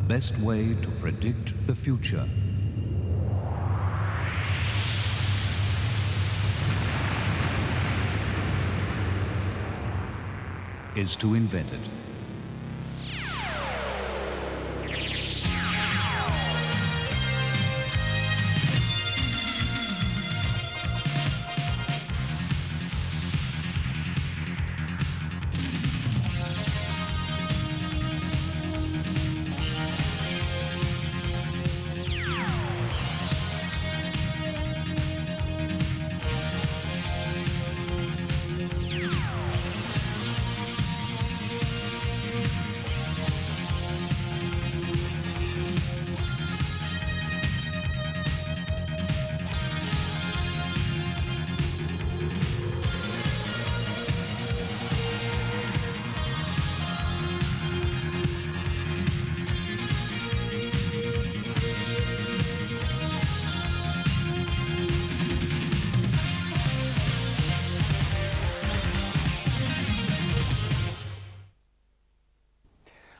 best way to predict the future is to invent it.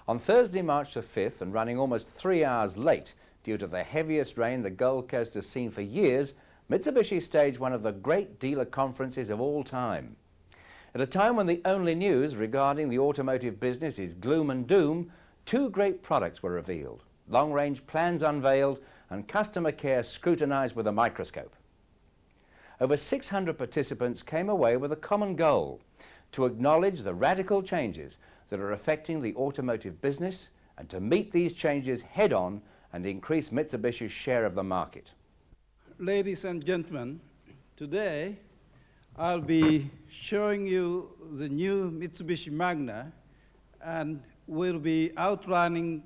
On Thursday, March the 5th, and running almost 3 hours late due to the heaviest rain the Gold Coast has seen for years, Mitsubishi staged one of the great dealer conferences of all time. At a time when the only news regarding the automotive business is gloom and doom, two great products were revealed, long-range plans unveiled, and customer care scrutinized with a microscope. Over 600 participants came away with a common goal: to acknowledge the radical changes that are affecting the automotive business and to meet these changes head-on and increase Mitsubishi's share of the market. Ladies and gentlemen, today I'll be showing you the new Mitsubishi Magna and will be outlining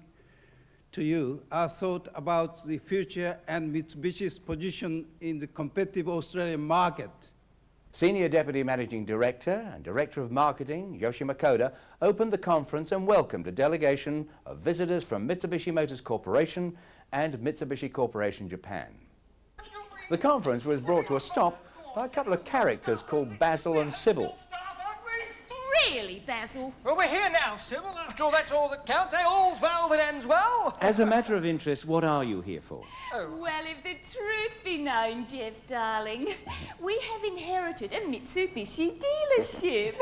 to you our thought about the future and Mitsubishi's position in the competitive Australian market. Senior Deputy Managing Director and Director of Marketing, Yoshi Makoda, opened the conference and welcomed a delegation of visitors from Mitsubishi Motors Corporation and Mitsubishi Corporation Japan. The conference was brought to a stop by a couple of characters called Basil and Sybil. Really, Basil? Well, we're here now, Sybil. After all, that's all that counts. All's well that ends well. As a matter of interest, what are you here for? Well, if the truth be known, Jeff, darling, we have inherited a Mitsubishi dealership.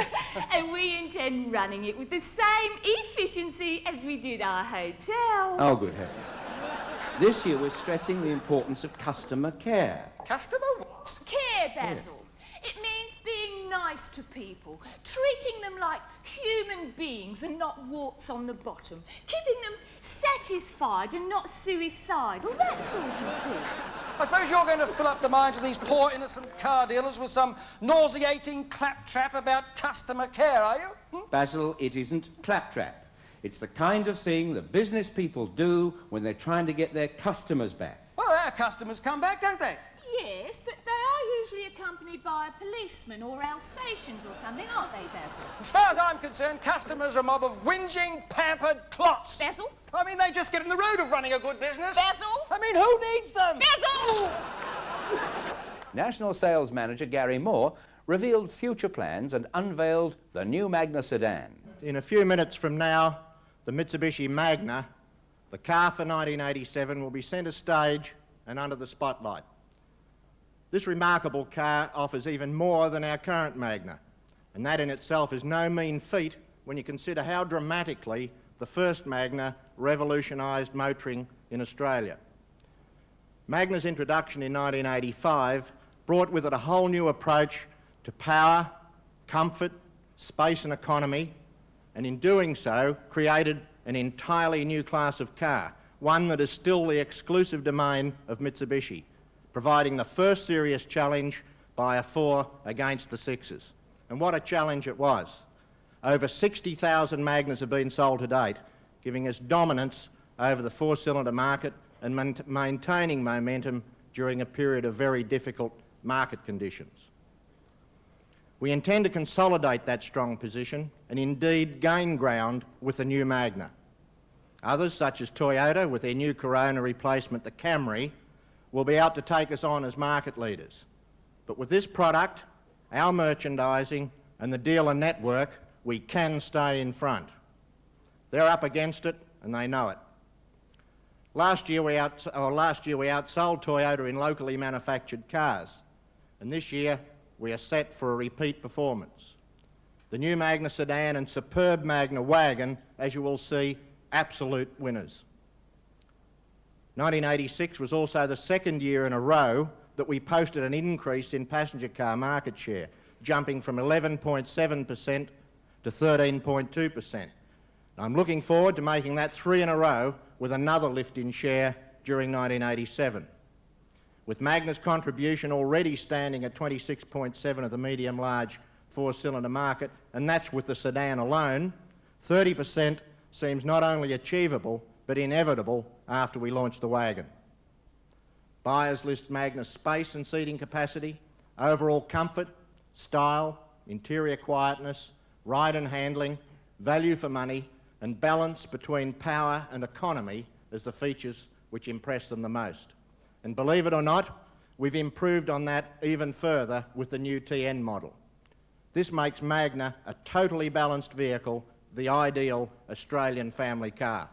And we intend running it with the same efficiency as we did our hotel. Oh, good heavens. This year we're stressing the importance of customer care. Customer what? Care, Basil. It means being nice to people, treating them like human beings and not warts on the bottom, keeping them satisfied and not suicidal, that sort of thing. I suppose you're going to fill up the minds of these poor innocent car dealers with some nauseating claptrap about customer care, are you? Basil, it isn't claptrap. It's the kind of thing that business people do when they're trying to get their customers back. Well, our customers come back, don't they? Yes, but they are usually accompanied by a policeman or Alsatians or something, aren't they, Basil? As far as I'm concerned, customers are a mob of whinging, pampered clots. Basil? I mean, they just get in the road of running a good business. Basil? I mean, who needs them? Basil! National Sales Manager Gary Moore revealed future plans and unveiled the new Magna sedan. In a few minutes from now, the Mitsubishi Magna, the car for 1987, will be centre stage and under the spotlight. This remarkable car offers even more than our current Magna, and that in itself is no mean feat when you consider how dramatically the first Magna revolutionised motoring in Australia. Magna's introduction in 1985 brought with it a whole new approach to power, comfort, space and economy, and in doing so created an entirely new class of car, one that is still the exclusive domain of Mitsubishi, providing the first serious challenge by a 4 against the 6s. And what a challenge it was. Over 60,000 Magnas have been sold to date, giving us dominance over the 4-cylinder market and maintaining momentum during a period of very difficult market conditions. We intend to consolidate that strong position and indeed gain ground with the new Magna. Others, such as Toyota with their new Corona replacement, the Camry, will be out to take us on as market leaders. But with this product, our merchandising and the dealer network, we can stay in front. They're up against it and they know it. Last year we outsold Toyota in locally manufactured cars, and this year we are set for a repeat performance. The new Magna sedan and superb Magna wagon, as you will see, absolute winners. 1986 was also the second year in a row that we posted an increase in passenger car market share, jumping from 11.7% to 13.2%. I'm looking forward to making that 3 in a row with another lift in share during 1987. With Magna's contribution already standing at 26.7% of the medium-large four-cylinder market, and that's with the sedan alone, 30% seems not only achievable but inevitable after we launch the wagon. Buyers list Magna's space and seating capacity, overall comfort, style, interior quietness, ride and handling, value for money, and balance between power and economy as the features which impress them the most. And believe it or not, we've improved on that even further with the new TN model. This makes Magna a totally balanced vehicle, the ideal Australian family car.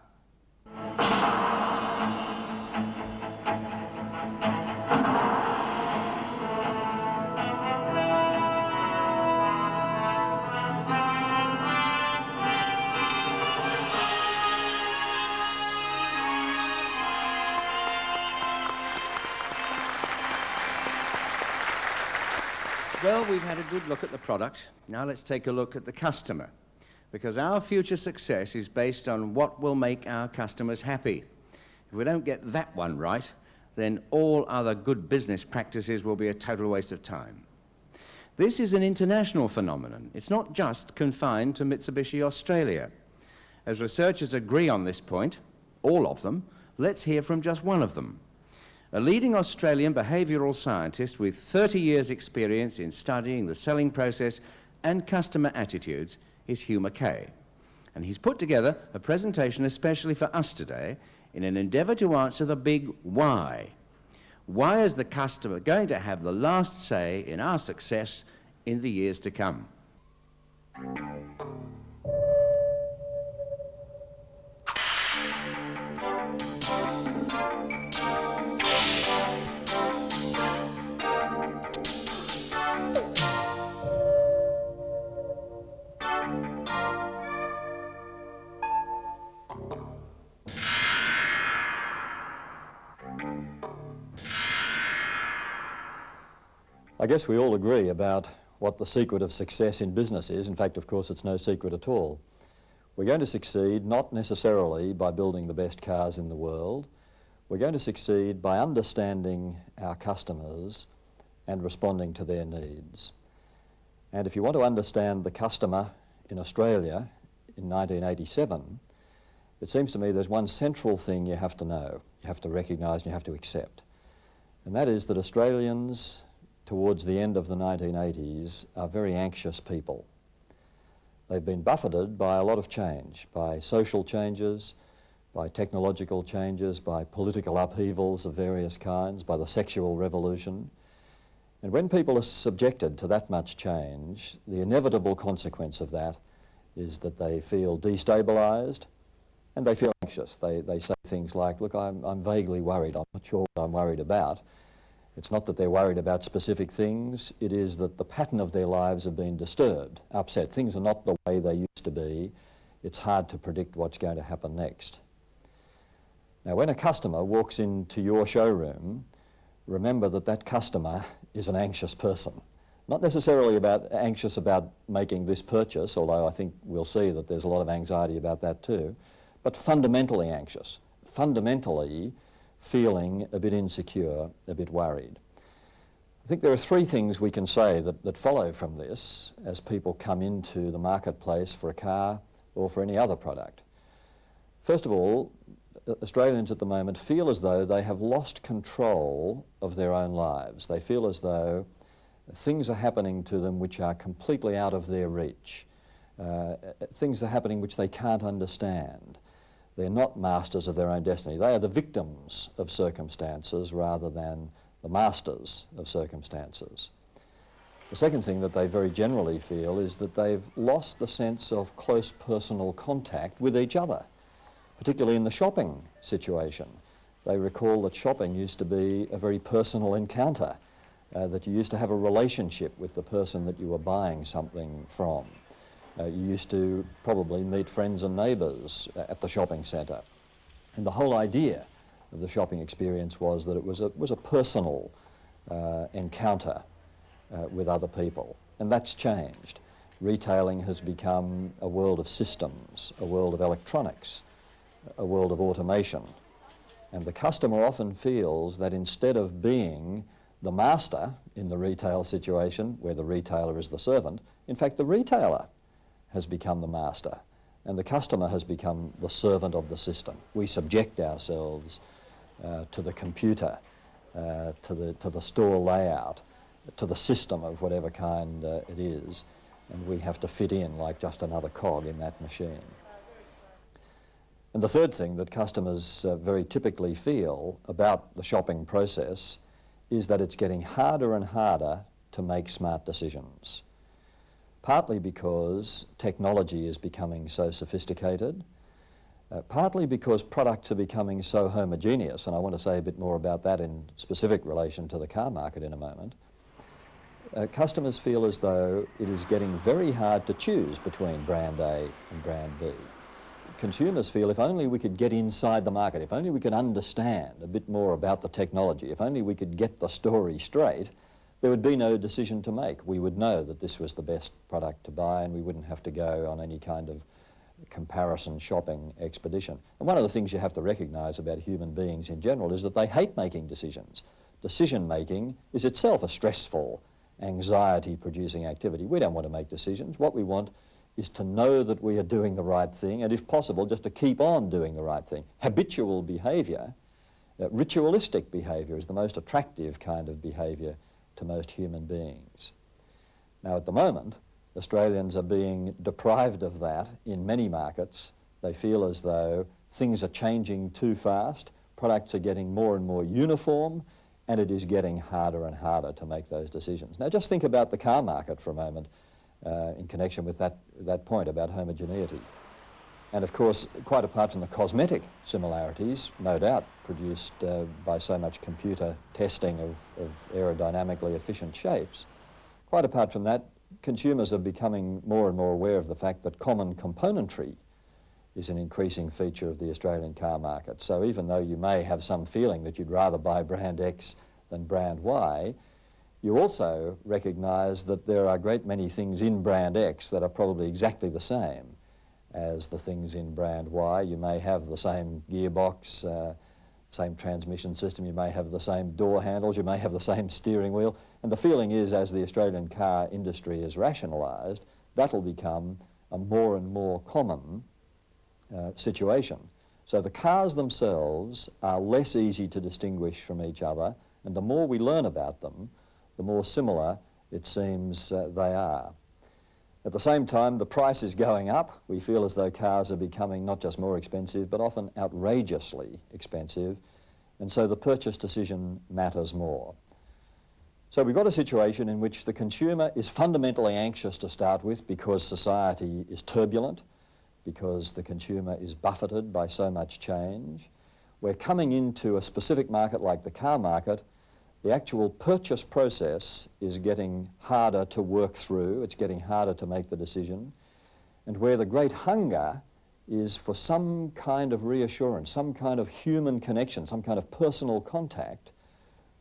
Well, we've had a good look at the product. Now let's take a look at the customer, because our future success is based on what will make our customers happy. If we don't get that one right, then all other good business practices will be a total waste of time. This is an international phenomenon. It's not just confined to Mitsubishi Australia. As researchers agree on this point, all of them, let's hear from just one of them. A leading Australian behavioural scientist with 30 years' experience in studying the selling process and customer attitudes is Hugh Mackay. And he's put together a presentation especially for us today in an endeavour to answer the big why. Why is the customer going to have the last say in our success in the years to come? I guess we all agree about what the secret of success in business is. In fact, of course, it's no secret at all. We're going to succeed not necessarily by building the best cars in the world. We're going to succeed by understanding our customers and responding to their needs. And if you want to understand the customer in Australia in 1987, it seems to me there's one central thing you have to know, you have to recognise and you have to accept. And that is that Australians towards the end of the 1980s are very anxious people. They've been buffeted by a lot of change, by social changes, by technological changes, by political upheavals of various kinds, by the sexual revolution. And when people are subjected to that much change, the inevitable consequence of that is that they feel destabilised and they feel anxious. They say things like, look, I'm vaguely worried, I'm not sure what I'm worried about. It's not that they're worried about specific things, it is that the pattern of their lives have been disturbed, upset. Things are not the way they used to be. It's hard to predict what's going to happen next. Now, when a customer walks into your showroom, remember that that customer is an anxious person. Not necessarily anxious about making this purchase, although I think we'll see that there's a lot of anxiety about that too, but fundamentally anxious, fundamentally feeling a bit insecure, a bit worried. I think there are three things we can say that follow from this as people come into the marketplace for a car or for any other product. First of all, Australians at the moment feel as though they have lost control of their own lives. They feel as though things are happening to them which are completely out of their reach. Things are happening which they can't understand. They're not masters of their own destiny. They are the victims of circumstances rather than the masters of circumstances. The second thing that they very generally feel is that they've lost the sense of close personal contact with each other, particularly in the shopping situation. They recall that shopping used to be a very personal encounter, that you used to have a relationship with the person that you were buying something from. You used to probably meet friends and neighbours at the shopping centre. And the whole idea of the shopping experience was that it was a personal encounter with other people. And that's changed. Retailing has become a world of systems, a world of electronics, a world of automation. And the customer often feels that instead of being the master in the retail situation, where the retailer is the servant, in fact the retailer has become the master and the customer has become the servant of the system. We subject ourselves to the computer, to the store layout, to the system of whatever kind it is, and we have to fit in like just another cog in that machine. And the third thing that customers very typically feel about the shopping process is that it's getting harder and harder to make smart decisions. Partly because technology is becoming so sophisticated, partly because products are becoming so homogeneous, and I want to say a bit more about that in specific relation to the car market in a moment. Customers feel as though it is getting very hard to choose between brand A and brand B. Consumers feel if only we could get inside the market, if only we could understand a bit more about the technology, if only we could get the story straight, there would be no decision to make. We would know that this was the best product to buy and we wouldn't have to go on any kind of comparison shopping expedition. And one of the things you have to recognise about human beings in general is that they hate making decisions. Decision making is itself a stressful, anxiety-producing activity. We don't want to make decisions. What we want is to know that we are doing the right thing, and if possible, just to keep on doing the right thing. Habitual behaviour, ritualistic behaviour is the most attractive kind of behaviour to most human beings. Now, at the moment, Australians are being deprived of that in many markets. They feel as though things are changing too fast, products are getting more and more uniform, and it is getting harder and harder to make those decisions. Now, just think about the car market for a moment in connection with that point about homogeneity. And of course, quite apart from the cosmetic similarities, no doubt produced by so much computer testing of aerodynamically efficient shapes, quite apart from that, consumers are becoming more and more aware of the fact that common componentry is an increasing feature of the Australian car market. So even though you may have some feeling that you'd rather buy brand X than brand Y, you also recognise that there are a great many things in brand X that are probably exactly the same as the things in brand Y. You may have the same gearbox, same transmission system, you may have the same door handles, you may have the same steering wheel, and the feeling is as the Australian car industry is rationalised, that will become a more and more common situation. So the cars themselves are less easy to distinguish from each other, and the more we learn about them, the more similar it seems they are. At the same time, the price is going up. We feel as though cars are becoming not just more expensive, but often outrageously expensive, and so the purchase decision matters more. So we've got a situation in which the consumer is fundamentally anxious to start with because society is turbulent, because the consumer is buffeted by so much change. We're coming into a specific market like the car market. The actual purchase process is getting harder to work through, it's getting harder to make the decision, and where the great hunger is for some kind of reassurance, some kind of human connection, some kind of personal contact,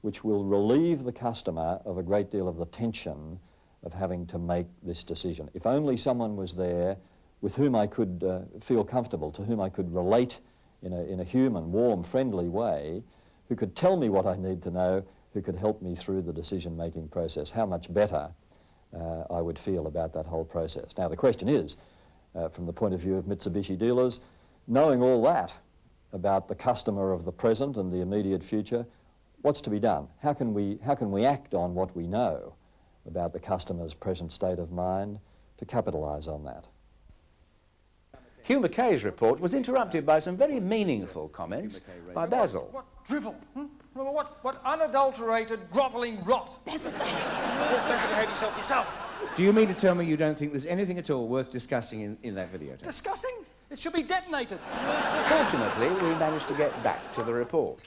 which will relieve the customer of a great deal of the tension of having to make this decision. If only someone was there with whom I could feel comfortable, to whom I could relate in a human, warm, friendly way, who could tell me what I need to know, who could help me through the decision-making process, how much better I would feel about that whole process. Now, the question is, from the point of view of Mitsubishi dealers, knowing all that about the customer of the present and the immediate future, what's to be done? How can we act on what we know about the customer's present state of mind to capitalise on that? Hugh Mackay's report was interrupted by some very meaningful comments by Basil. What drivel? What unadulterated, grovelling rot? Basil, Better behave yourself yourself. Do you mean to tell me you don't think there's anything at all worth discussing in that videotape? Discussing? It should be detonated. Fortunately, we managed to get back to the report.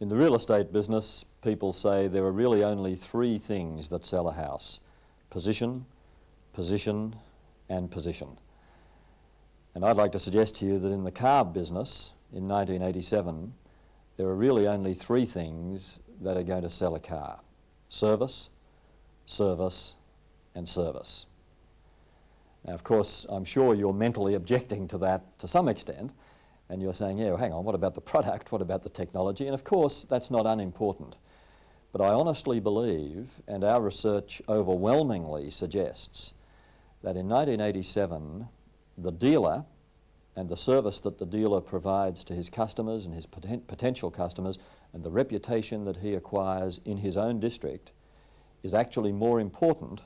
In the real estate business, people say there are really only three things that sell a house: position, position, and position. And I'd like to suggest to you that in the car business in 1987, there are really only three things that are going to sell a car: service, service, and service. Now, of course, I'm sure you're mentally objecting to that to some extent, and you're saying, yeah, well, hang on, what about the product? What about the technology? And of course, that's not unimportant. But I honestly believe, and our research overwhelmingly suggests, that in 1987, the dealer and the service that the dealer provides to his customers and his potential customers and the reputation that he acquires in his own district is actually more important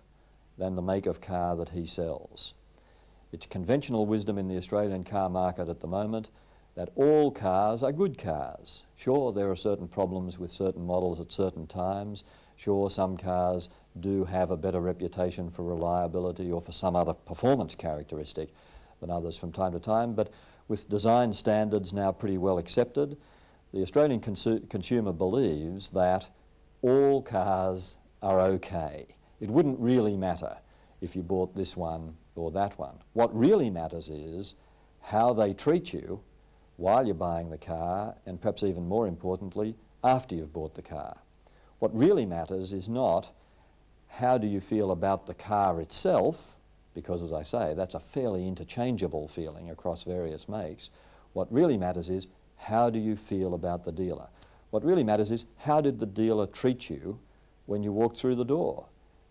than the make of car that he sells. It's conventional wisdom in the Australian car market at the moment that all cars are good cars. Sure, there are certain problems with certain models at certain times. Sure, some cars do have a better reputation for reliability or for some other performance characteristic than others from time to time, but with design standards now pretty well accepted, the Australian consumer believes that all cars are okay. It wouldn't really matter if you bought this one or that one. What really matters is how they treat you while you're buying the car, and perhaps even more importantly, after you've bought the car. What really matters is not how do you feel about the car itself, because as I say, that's a fairly interchangeable feeling across various makes. What really matters is how do you feel about the dealer. What really matters is how did the dealer treat you when you walked through the door.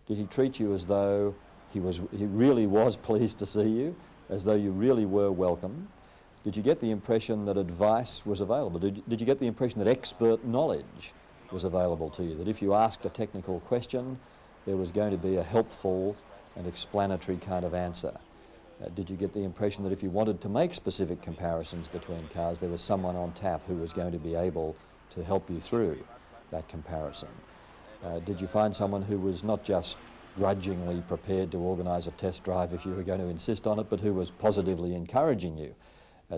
Did he treat you as though he really was pleased to see you, as though you really were welcome? Did you get the impression that advice was available? Did you get the impression that expert knowledge was available to you, that if you asked a technical question, there was going to be a helpful and explanatory kind of answer? Did you get the impression that if you wanted to make specific comparisons between cars, there was someone on tap who was going to be able to help you through that comparison? Did you find someone who was not just grudgingly prepared to organise a test drive if you were going to insist on it, but who was positively encouraging you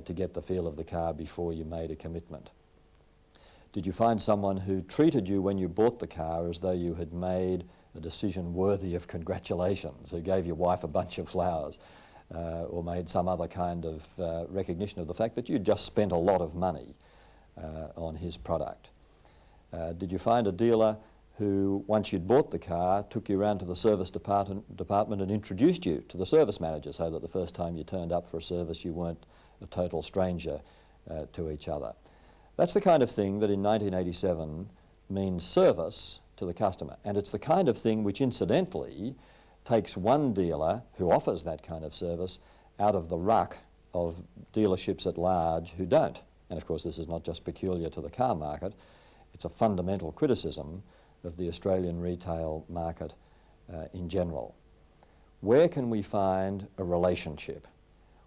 to get the feel of the car before you made a commitment? Did you find someone who treated you when you bought the car as though you had made a decision worthy of congratulations, who gave your wife a bunch of flowers, or made some other kind of recognition of the fact that you'd just spent a lot of money on his product? Did you find a dealer who, once you'd bought the car, took you around to the service department and introduced you to the service manager, so that the first time you turned up for a service you weren't a total stranger to each other? That's the kind of thing that in 1987 means service to the customer, and it's the kind of thing which incidentally takes one dealer who offers that kind of service out of the ruck of dealerships at large who don't. And of course this is not just peculiar to the car market, it's a fundamental criticism of the Australian retail market in general. Where can we find a relationship?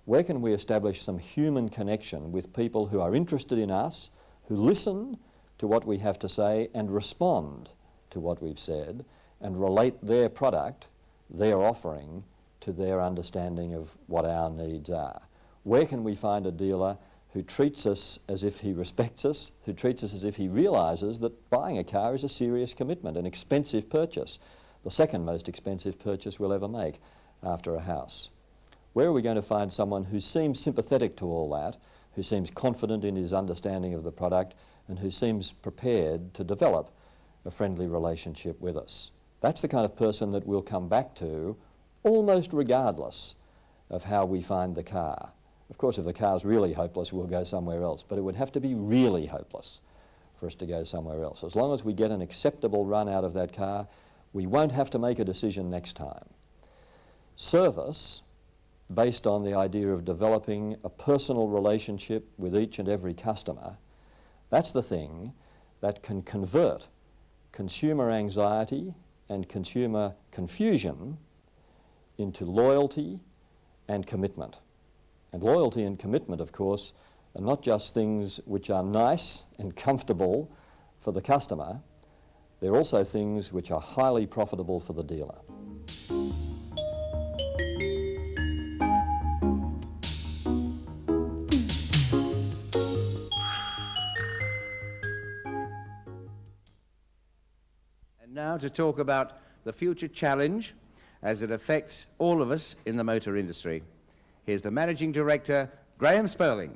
Where can we establish some human connection with people who are interested in us, who listen to what we have to say and respond to what we've said, and relate their product, their offering, to their understanding of what our needs are? Where can we find a dealer who treats us as if he respects us, who treats us as if he realises that buying a car is a serious commitment, an expensive purchase, the second most expensive purchase we'll ever make after a house? Where are we going to find someone who seems sympathetic to all that, who seems confident in his understanding of the product, and who seems prepared to develop a friendly relationship with us? That's the kind of person that we'll come back to almost regardless of how we find the car. Of course, if the car's really hopeless, we'll go somewhere else, but it would have to be really hopeless for us to go somewhere else. As long as we get an acceptable run out of that car, we won't have to make a decision next time. Service, based on the idea of developing a personal relationship with each and every customer, that's the thing that can convert consumer anxiety and consumer confusion into loyalty and commitment. And loyalty and commitment, of course, are not just things which are nice and comfortable for the customer, they're also things which are highly profitable for the dealer. Now to talk about the future challenge as it affects all of us in the motor industry. Here's the Managing Director, Graham Sperling.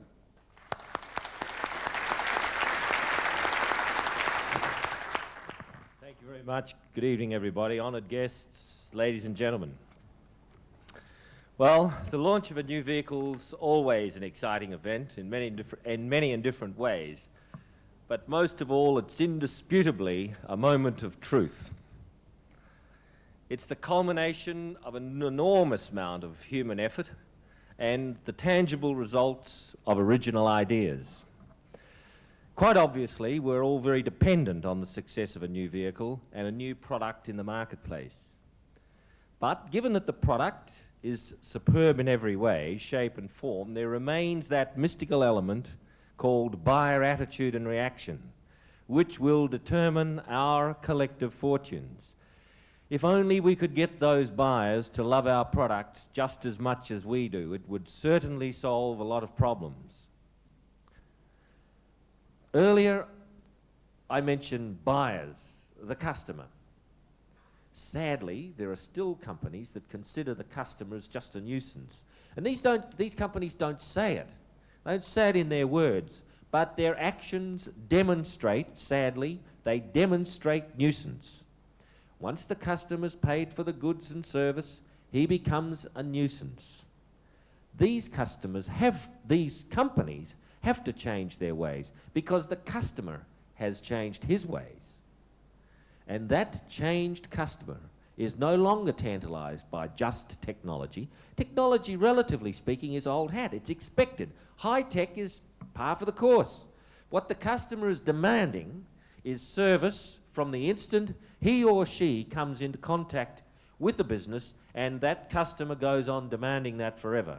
Thank you very much. Good evening, everybody. Honoured guests, ladies and gentlemen. Well, the launch of a new vehicle is always an exciting event in many and different ways. But most of all, it's indisputably a moment of truth. It's the culmination of an enormous amount of human effort and the tangible results of original ideas. Quite obviously, we're all very dependent on the success of a new vehicle and a new product in the marketplace. But given that the product is superb in every way, shape and form, there remains that mystical element called buyer attitude and reaction, which will determine our collective fortunes. If only we could get those buyers to love our product just as much as we do, it would certainly solve a lot of problems. Earlier, I mentioned buyers, the customer. Sadly, there are still companies that consider the customer as just a nuisance. And these companies don't say it. They don't say it in their words, but their actions demonstrate, sadly, they demonstrate nuisance. Once the customer's paid for the goods and service, he becomes a nuisance. These companies have to change their ways because the customer has changed his ways. And that changed customer is no longer tantalized by just technology. Technology, relatively speaking, is old hat. It's expected. High tech is par for the course. What the customer is demanding is service from the instant he or she comes into contact with the business, and that customer goes on demanding that forever.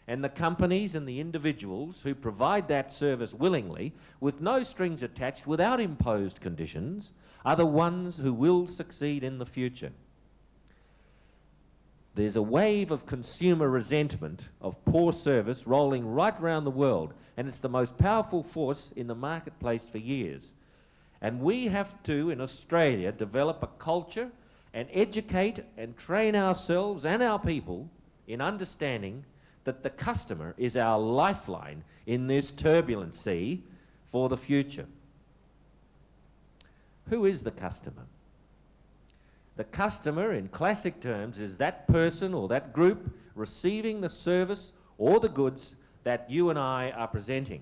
And the companies and the individuals who provide that service willingly, with no strings attached, without imposed conditions, are the ones who will succeed in the future. There's a wave of consumer resentment of poor service rolling right around the world, and it's the most powerful force in the marketplace for years. And we have to, in Australia, develop a culture and educate and train ourselves and our people in understanding that the customer is our lifeline in this turbulent sea for the future. Who is the customer? The customer, in classic terms, is that person or that group receiving the service or the goods that you and I are presenting.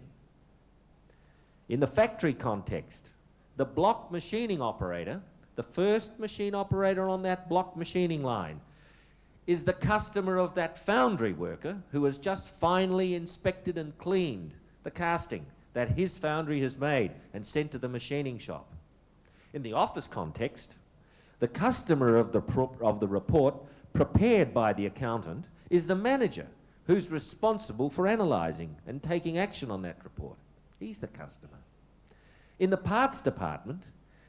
In the factory context, the block machining operator, the first machine operator on that block machining line, is the customer of that foundry worker who has just finally inspected and cleaned the casting that his foundry has made and sent to the machining shop. In the office context, the customer of the report prepared by the accountant is the manager who's responsible for analysing and taking action on that report. He's the customer. In the parts department,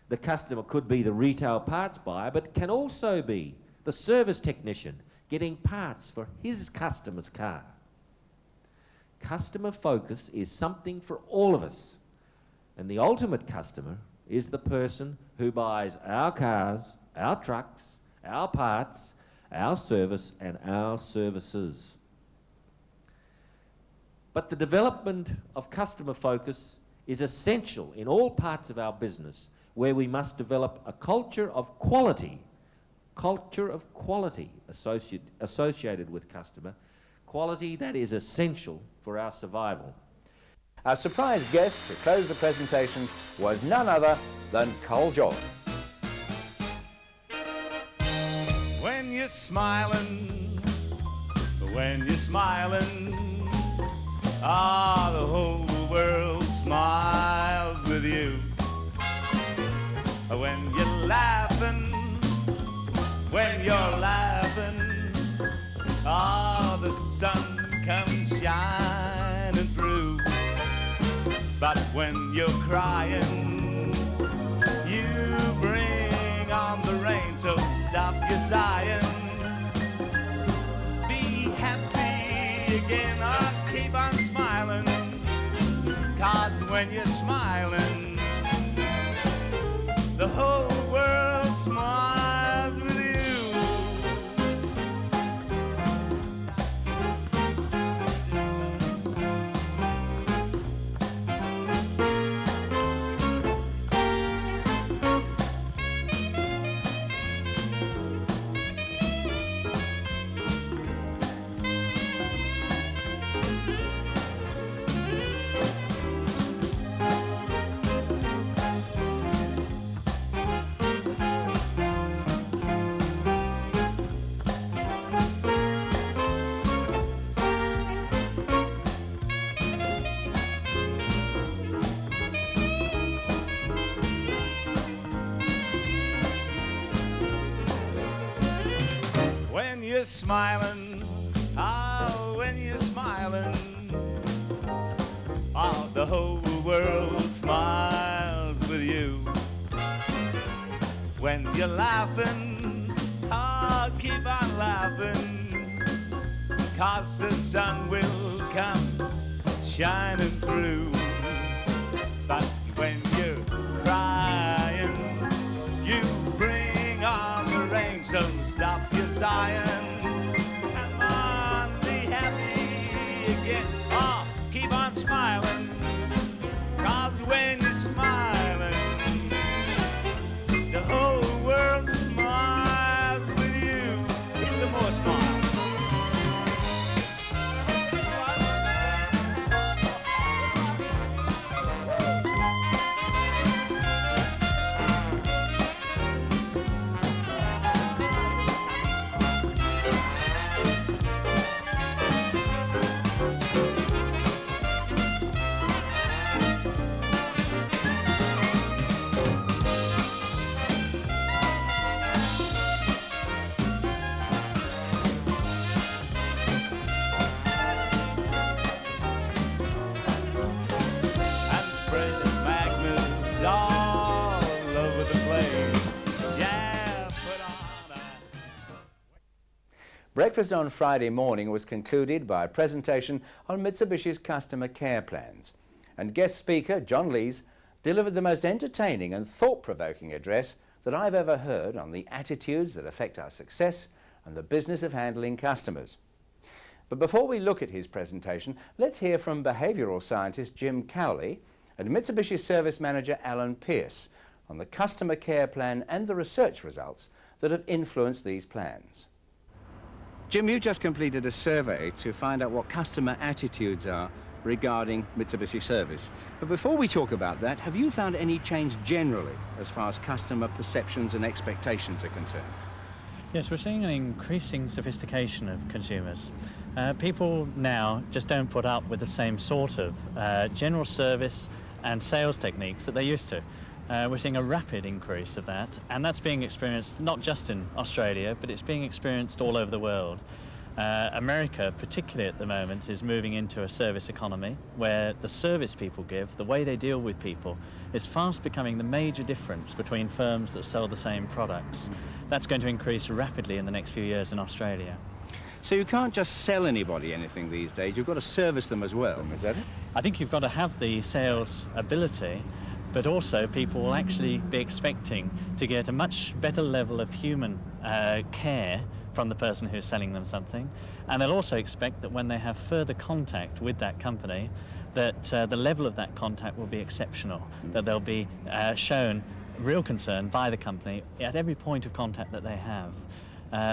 the customer could be the retail parts buyer, but can also be the service technician getting parts for his customer's car. Customer focus is something for all of us, and the ultimate customer is the person who buys our cars, our trucks, our parts, our service and our services. But the development of customer focus is essential in all parts of our business, where we must develop a culture of quality associated with customer, quality that is essential for our survival. Our surprise guest to close the presentation was none other than Cole George. When you're smiling, the whole world smiles with you. When you're laughing, the sun comes shining through. But when you're crying, you bring on the rain, so stop your sighing. Be happy again, or keep on smiling, 'cause when you're smiling, the whole world smiles. you're smiling, oh, when you're smiling, oh, the whole world smiles with you. When you're laughing, oh, keep on laughing, 'cause the sun will come shining through. But when you're crying, you bring on the rain, so stop your sighing. Come on, be happy again. Oh, keep on smiling, 'cause when you're smiling, the whole world smiles with you. It's some more smiles. Breakfast on Friday morning was concluded by a presentation on Mitsubishi's customer care plans, and guest speaker John Lees delivered the most entertaining and thought-provoking address that I've ever heard on the attitudes that affect our success and the business of handling customers. But before we look at his presentation, let's hear from behavioural scientist Jim Cowley and Mitsubishi service manager Alan Pierce on the customer care plan and the research results that have influenced these plans. Jim, you just completed a survey to find out what customer attitudes are regarding Mitsubishi service. But before we talk about that, have you found any change generally as far as customer perceptions and expectations are concerned? Yes, we're seeing an increasing sophistication of consumers. People now just don't put up with the same sort of general service and sales techniques that they used to. We're seeing a rapid increase of that, and that's being experienced not just in Australia, but it's being experienced all over the world. America, particularly at the moment, is moving into a service economy where the service people give, the way they deal with people, is fast becoming the major difference between firms that sell the same products. That's going to increase rapidly in the next few years in Australia. So you can't just sell anybody anything these days, you've got to service them as well, is that it? I think you've got to have the sales ability, but also people will actually be expecting to get a much better level of human care from the person who's selling them something, and they'll also expect that when they have further contact with that company, that the level of that contact will be exceptional, that they'll be shown real concern by the company at every point of contact that they have.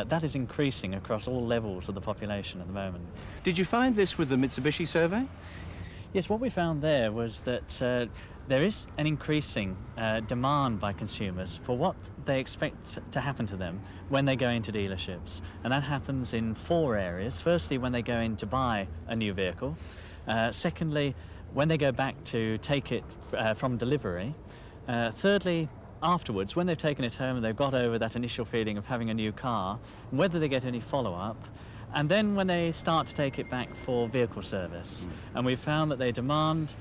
That is increasing across all levels of the population at the moment. Did you find this with the Mitsubishi survey? Yes, what we found there was that there is an increasing demand by consumers for what they expect to happen to them when they go into dealerships. And that happens in 4 areas. Firstly, when they go in to buy a new vehicle. Secondly, when they go back to take it from delivery. Thirdly, afterwards, when they've taken it home and they've got over that initial feeling of having a new car, and whether they get any follow-up. And then when they start to take it back for vehicle service. And we've found that they demand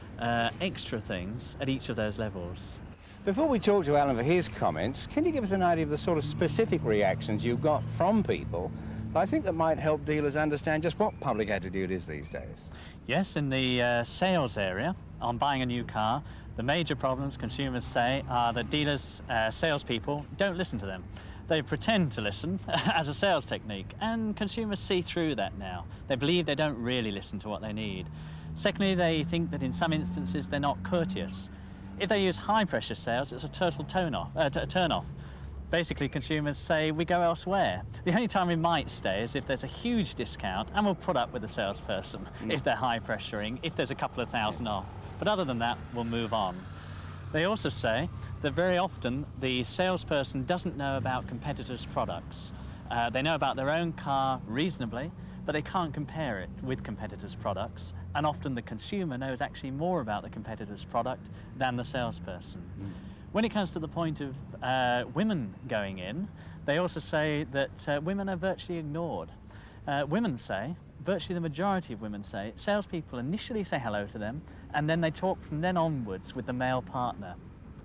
extra things at each of those levels. Before we talk to Alan for his comments, can you give us an idea of the sort of specific reactions you've got from people I think that might help dealers understand just what public attitude is these days? Yes, in the sales area, on buying a new car, the major problems consumers say are that dealers, salespeople, don't listen to them. They pretend to listen as a sales technique, and consumers see through that now. They believe they don't really listen to what they need. Secondly, they think that in some instances they're not courteous. If they use high-pressure sales, it's a total turn-off. Basically, consumers say, we go elsewhere. The only time we might stay is if there's a huge discount, and we'll put up with the salesperson if they're high-pressuring, if there's a couple of thousand off. But other than that, we'll move on. They also say that very often the salesperson doesn't know about competitors' products. They know about their own car reasonably, but they can't compare it with competitors' products. And often the consumer knows actually more about the competitor's product than the salesperson. When it comes to the point of women going in, they also say that women are virtually ignored. women say, virtually the majority of women say, salespeople initially say hello to them and then they talk from then onwards with the male partner.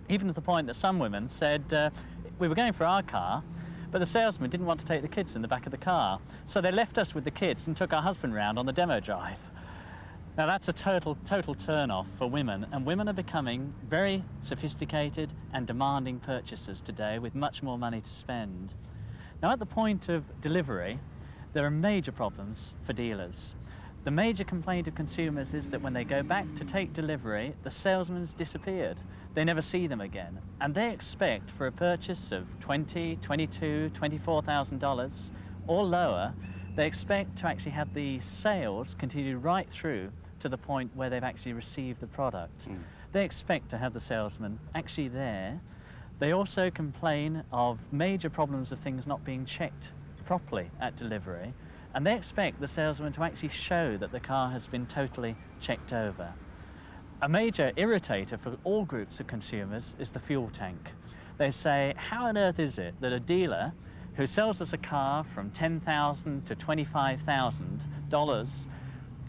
Even to the point that some women said, we were going for our car, but the salesman didn't want to take the kids in the back of the car. So they left us with the kids and took our husband round on the demo drive. Now that's a total turn-off for women, and women are becoming very sophisticated and demanding purchasers today with much more money to spend. Now at the point of delivery, there are major problems for dealers. The major complaint of consumers is that when they go back to take delivery, the salesman's disappeared. They never see them again. And they expect for a purchase of $20,000, $22,000, $24,000 or lower, they expect to actually have the sales continue right through to the point where they've actually received the product. They expect to have the salesman actually there. They also complain of major problems of things not being checked properly at delivery, and they expect the salesman to actually show that the car has been totally checked over. A major irritator for all groups of consumers is the fuel tank. They say, how on earth is it that a dealer who sells us a car from $10,000 to $25,000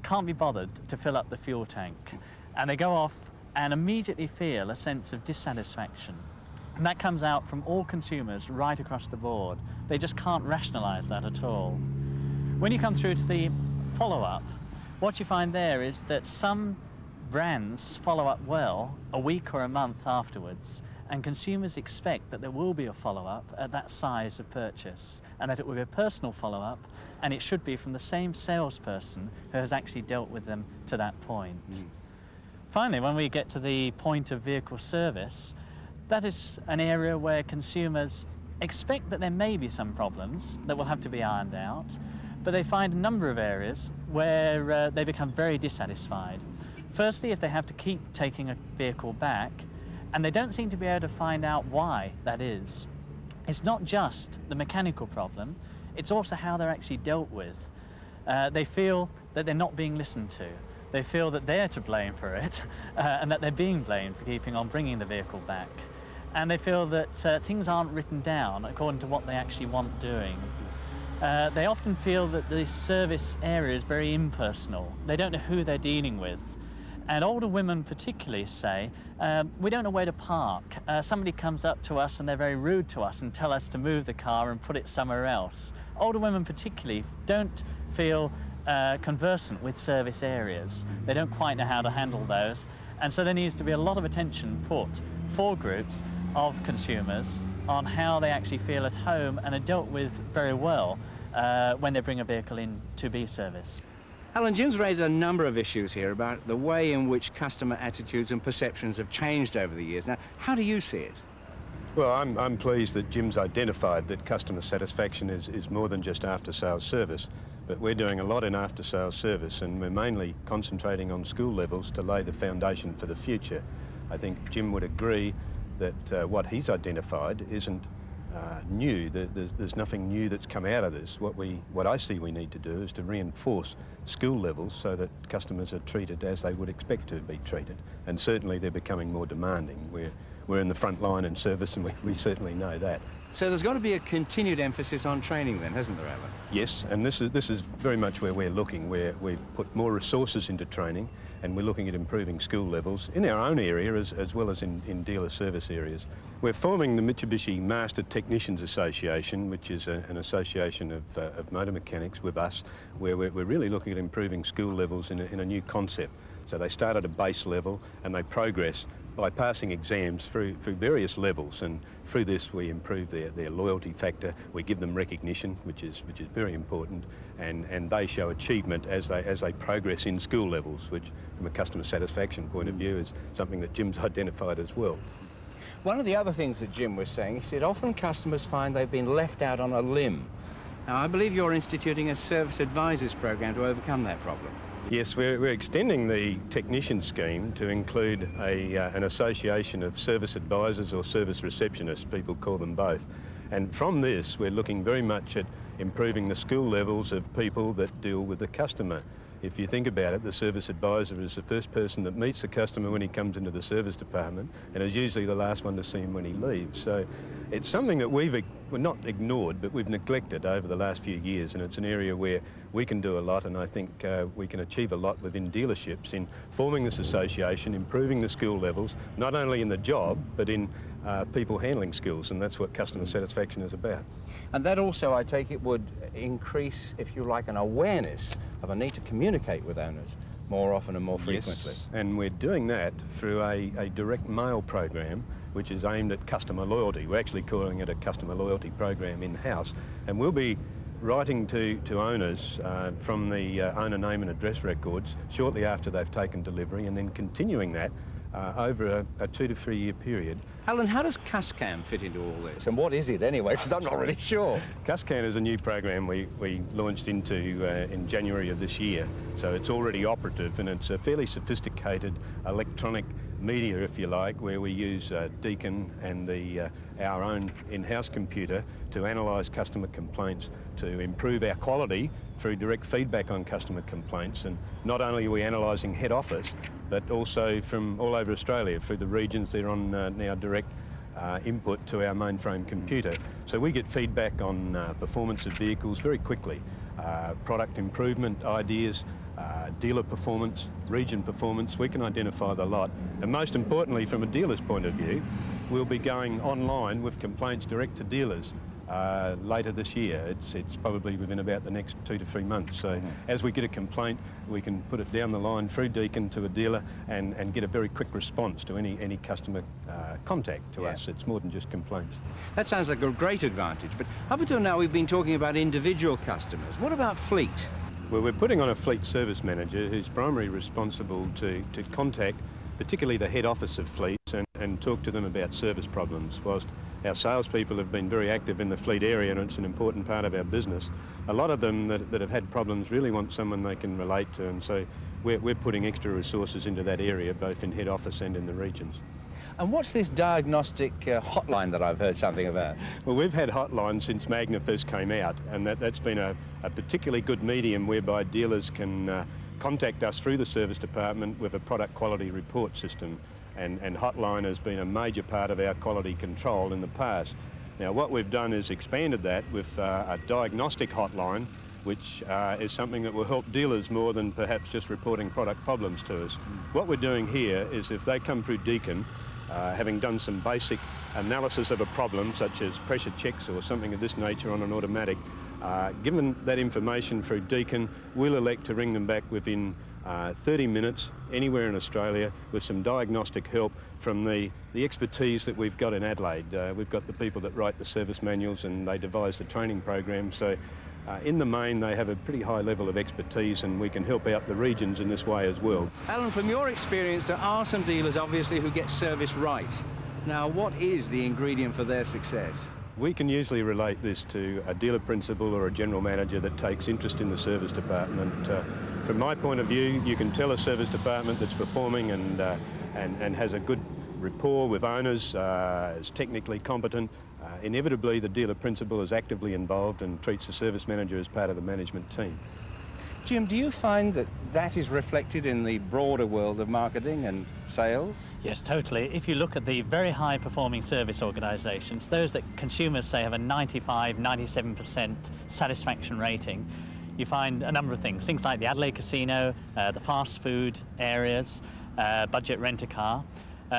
can't be bothered to fill up the fuel tank? And they go off and immediately feel a sense of dissatisfaction. And that comes out from all consumers right across the board. They just can't rationalize that at all. When you come through to the follow-up, what you find there is that some brands follow up well a week or a month afterwards, and consumers expect that there will be a follow-up at that size of purchase, and that it will be a personal follow-up, and it should be from the same salesperson who has actually dealt with them to that point. Finally, when we get to the point of vehicle service, that is an area where consumers expect that there may be some problems that will have to be ironed out, but they find a number of areas where they become very dissatisfied. Firstly, if they have to keep taking a vehicle back, and they don't seem to be able to find out why that is. It's not just the mechanical problem, it's also how they're actually dealt with. They feel that they're not being listened to. They feel that they're to blame for it, and that they're being blamed for keeping on bringing the vehicle back. And they feel that things aren't written down according to what they actually want doing. They often feel that the service area is very impersonal. They don't know who they're dealing with. And older women particularly say, we don't know where to park. Somebody comes up to us and they're very rude to us and tell us to move the car and put it somewhere else. Older women particularly don't feel conversant with service areas. They don't quite know how to handle those. And so there needs to be a lot of attention put for groups of consumers on how they actually feel at home and are dealt with very well when they bring a vehicle in to be serviced. Alan, Jim's raised a number of issues here about the way in which customer attitudes and perceptions have changed over the years. Now, how do you see it? Well, I'm pleased that Jim's identified that customer satisfaction is more than just after-sales service, but we're doing a lot in after-sales service, and we're mainly concentrating on school levels to lay the foundation for the future. I think Jim would agree that what he's identified isn't new. There's nothing new that's come out of this. What I see we need to do is to reinforce school levels so that customers are treated as they would expect to be treated. And certainly they're becoming more demanding. We're in the front line in service, and we certainly know that. So there's got to be a continued emphasis on training then, hasn't there, Alan? Yes, and this is very much where we're looking, where we've put more resources into training, and we're looking at improving school levels in our own area as well as in dealer service areas. We're forming the Mitsubishi Master Technicians Association, which is an association of motor mechanics with us, where we're really looking at improving school levels in a new concept. So they start at a base level and they progress by passing exams through various levels, and through this we improve their loyalty factor. We give them recognition, which is very important, and they show achievement as they progress in school levels, which from a customer satisfaction point of view is something that Jim's identified as well. One of the other things that Jim was saying, he said often customers find they've been left out on a limb. Now, I believe you're instituting a service advisors program to overcome that problem. Yes, we're extending the technician scheme to include an association of service advisors or service receptionists, people call them both. And from this, we're looking very much at improving the skill levels of people that deal with the customer. If you think about it, the service advisor is the first person that meets the customer when he comes into the service department, and is usually the last one to see him when he leaves. So it's something that we've not ignored, but we've neglected over the last few years, and it's an area where we can do a lot, and I think we can achieve a lot within dealerships in forming this association, improving the skill levels, not only in the job, but in people handling skills, and that's what customer satisfaction is about. And that also, I take it, would increase, if you like, an awareness of a need to communicate with owners more often and more frequently. Yes, and we're doing that through a direct mail program which is aimed at customer loyalty. We're actually calling it a customer loyalty program in-house, and we'll be writing to owners from the owner name and address records shortly after they've taken delivery, and then continuing that over a 2 to 3 year period. Alan, how does CusCam fit into all this? And what is it anyway? Because I'm not really sure. CusCam is a new program we launched into in January of this year. So it's already operative, and it's a fairly sophisticated electronic media, if you like, where we use Deacon and our own in-house computer to analyse customer complaints, to improve our quality through direct feedback on customer complaints. And not only are we analysing head office, but also from all over Australia through the regions. They're on now direct input to our mainframe computer. So we get feedback on performance of vehicles very quickly, product improvement ideas, dealer performance, region performance. We can identify the lot. And most importantly, from a dealer's point of view, we'll be going online with complaints direct to dealers later this year. It's probably within about the next 2 to 3 months. So as we get a complaint, we can put it down the line through Deacon to a dealer and get a very quick response to any customer contact to us. It's more than just complaints. That sounds like a great advantage, but up until now we've been talking about individual customers. What about fleet? Well, we're putting on a fleet service manager who's primarily responsible to contact particularly the head office of fleets and talk to them about service problems. Whilst our salespeople have been very active in the fleet area, and it's an important part of our business, a lot of them that have had problems really want someone they can relate to, and so we're putting extra resources into that area, both in head office and in the regions. And what's this diagnostic hotline that I've heard something about? Well, we've had hotlines since Magna first came out, and that's been a particularly good medium whereby dealers can contact us through the service department with a product quality report system, and hotline has been a major part of our quality control in the past. Now what we've done is expanded that with a diagnostic hotline, which is something that will help dealers more than perhaps just reporting product problems to us. What we're doing here is if they come through Deacon, having done some basic analysis of a problem such as pressure checks or something of this nature on an automatic, given that information through Deacon, we'll elect to ring them back within 30 minutes anywhere in Australia with some diagnostic help from the expertise that we've got in Adelaide. We've got the people that write the service manuals and they devise the training program, so in the main they have a pretty high level of expertise, and we can help out the regions in this way as well. Alan, from your experience, there are some dealers obviously who get service right. Now what is the ingredient for their success? We can usually relate this to a dealer principal or a general manager that takes interest in the service department. From my point of view, you can tell a service department that's performing and has a good rapport with owners, is technically competent. Inevitably, the dealer principal is actively involved and treats the service manager as part of the management team. Jim, do you find that that is reflected in the broader world of marketing and sales? Yes, totally. If you look at the very high performing service organisations, those that consumers say have a 95, 97% satisfaction rating, you find a number of things like the Adelaide Casino, the fast food areas, budget rent-a-car.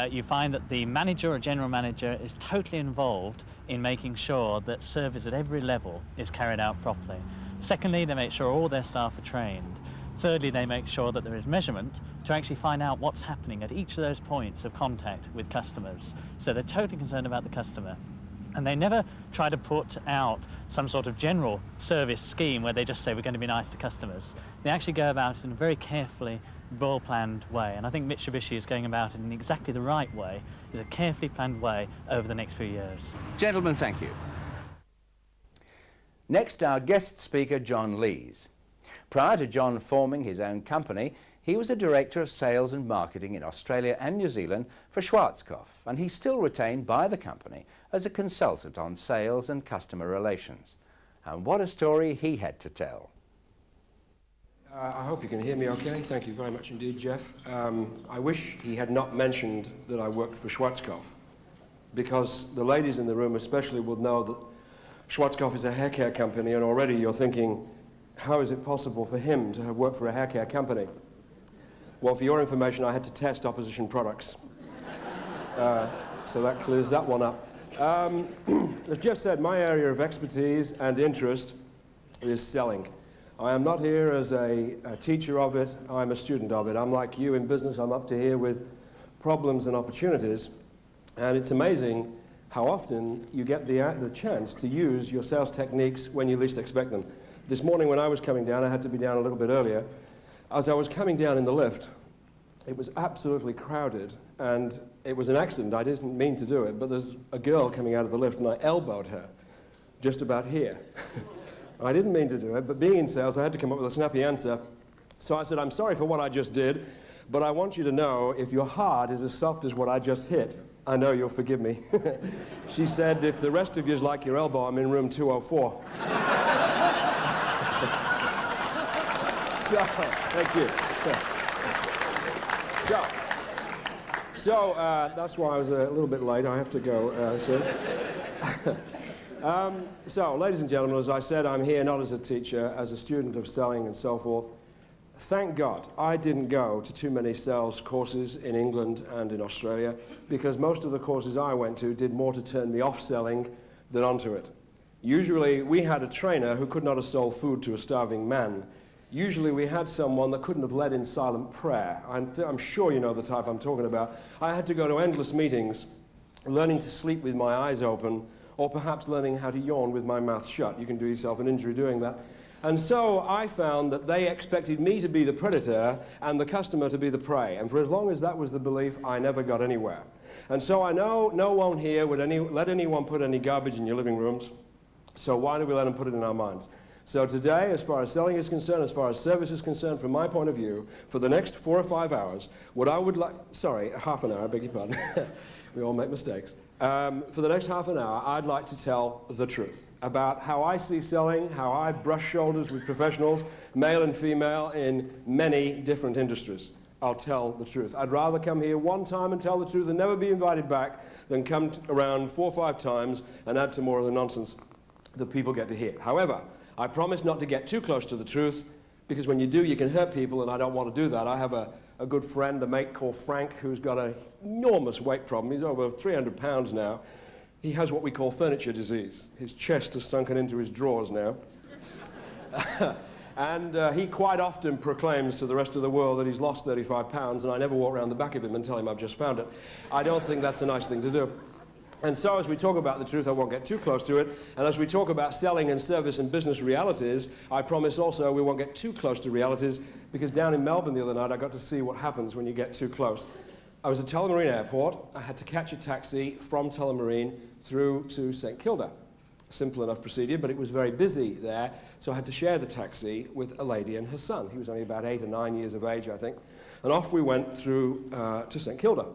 You find that the manager or general manager is totally involved in making sure that service at every level is carried out properly. Secondly, they make sure all their staff are trained. Thirdly, they make sure that there is measurement to actually find out what's happening at each of those points of contact with customers. So they're totally concerned about the customer. And they never try to put out some sort of general service scheme where they just say we're going to be nice to customers. They actually go about it in a very carefully, well-planned way. And I think Mitsubishi is going about it in exactly the right way. It's a carefully planned way over the next few years. Gentlemen, thank you. Next, our guest speaker, John Lees. Prior to John forming his own company, he was a director of sales and marketing in Australia and New Zealand for Schwarzkopf, and he's still retained by the company as a consultant on sales and customer relations. And what a story he had to tell. I hope you can hear me okay. Thank you very much indeed, Jeff. I wish he had not mentioned that I worked for Schwarzkopf. because the ladies in the room especially will know that Schwarzkopf is a hair care company, and already you're thinking, how is it possible for him to have worked for a hair care company? Well, for your information, I had to test opposition products. So that clears that one up. As Jeff said, my area of expertise and interest is selling. I am not here as a teacher of it, I'm a student of it. I'm like you in business, I'm up to here with problems and opportunities, and it's amazing how often you get the chance to use your sales techniques when you least expect them. This morning when I was coming down, I had to be down a little bit earlier. As I was coming down in the lift, it was absolutely crowded, and it was an accident. I didn't mean to do it, but there's a girl coming out of the lift, and I elbowed her just about here. I didn't mean to do it, but being in sales, I had to come up with a snappy answer. So I said, I'm sorry for what I just did, but I want you to know if your heart is as soft as what I just hit, I know you'll forgive me. She said, if the rest of you's like your elbow, I'm in room 204. So, thank you. So that's why I was a little bit late. I have to go soon. So, ladies and gentlemen, as I said, I'm here not as a teacher, as a student of selling and so forth. Thank God I didn't go to too many sales courses in England and in Australia, because most of the courses I went to did more to turn me off selling than onto it. Usually we had a trainer who could not have sold food to a starving man. Usually we had someone that couldn't have led in silent prayer. I'm sure you know the type I'm talking about. I had to go to endless meetings, learning to sleep with my eyes open, or perhaps learning how to yawn with my mouth shut. You can do yourself an injury doing that. And so I found that they expected me to be the predator and the customer to be the prey. And for as long as that was the belief, I never got anywhere. And so I know no one here would let anyone put any garbage in your living rooms. So why do we let them put it in our minds? So today, as far as selling is concerned, as far as service is concerned, from my point of view, for the next 4 or 5 hours, what I would like, sorry, half an hour, I beg your pardon. We all make mistakes. For the next half an hour, I'd like to tell the truth about how I see selling, how I brush shoulders with professionals, male and female, in many different industries. I'll tell the truth. I'd rather come here one time and tell the truth and never be invited back than come around 4 or 5 times and add to more of the nonsense that people get to hear. However, I promise not to get too close to the truth, because when you do, you can hurt people, and I don't want to do that. I have a good friend, a mate called Frank, who's got an enormous weight problem. He's over 300 pounds now. He has what we call furniture disease. His chest has sunken into his drawers now. And he quite often proclaims to the rest of the world that he's lost 35 pounds, and I never walk around the back of him and tell him I've just found it. I don't think that's a nice thing to do. And so as we talk about the truth, I won't get too close to it. And as we talk about selling and service and business realities, I promise also we won't get too close to realities, because down in Melbourne the other night, I got to see what happens when you get too close. I was at Tullamarine Airport. I had to catch a taxi from Tullamarine through to St Kilda. Simple enough procedure, but it was very busy there, so I had to share the taxi with a lady and her son. He was only about 8 or 9 years of age, I think. And off we went through to St Kilda.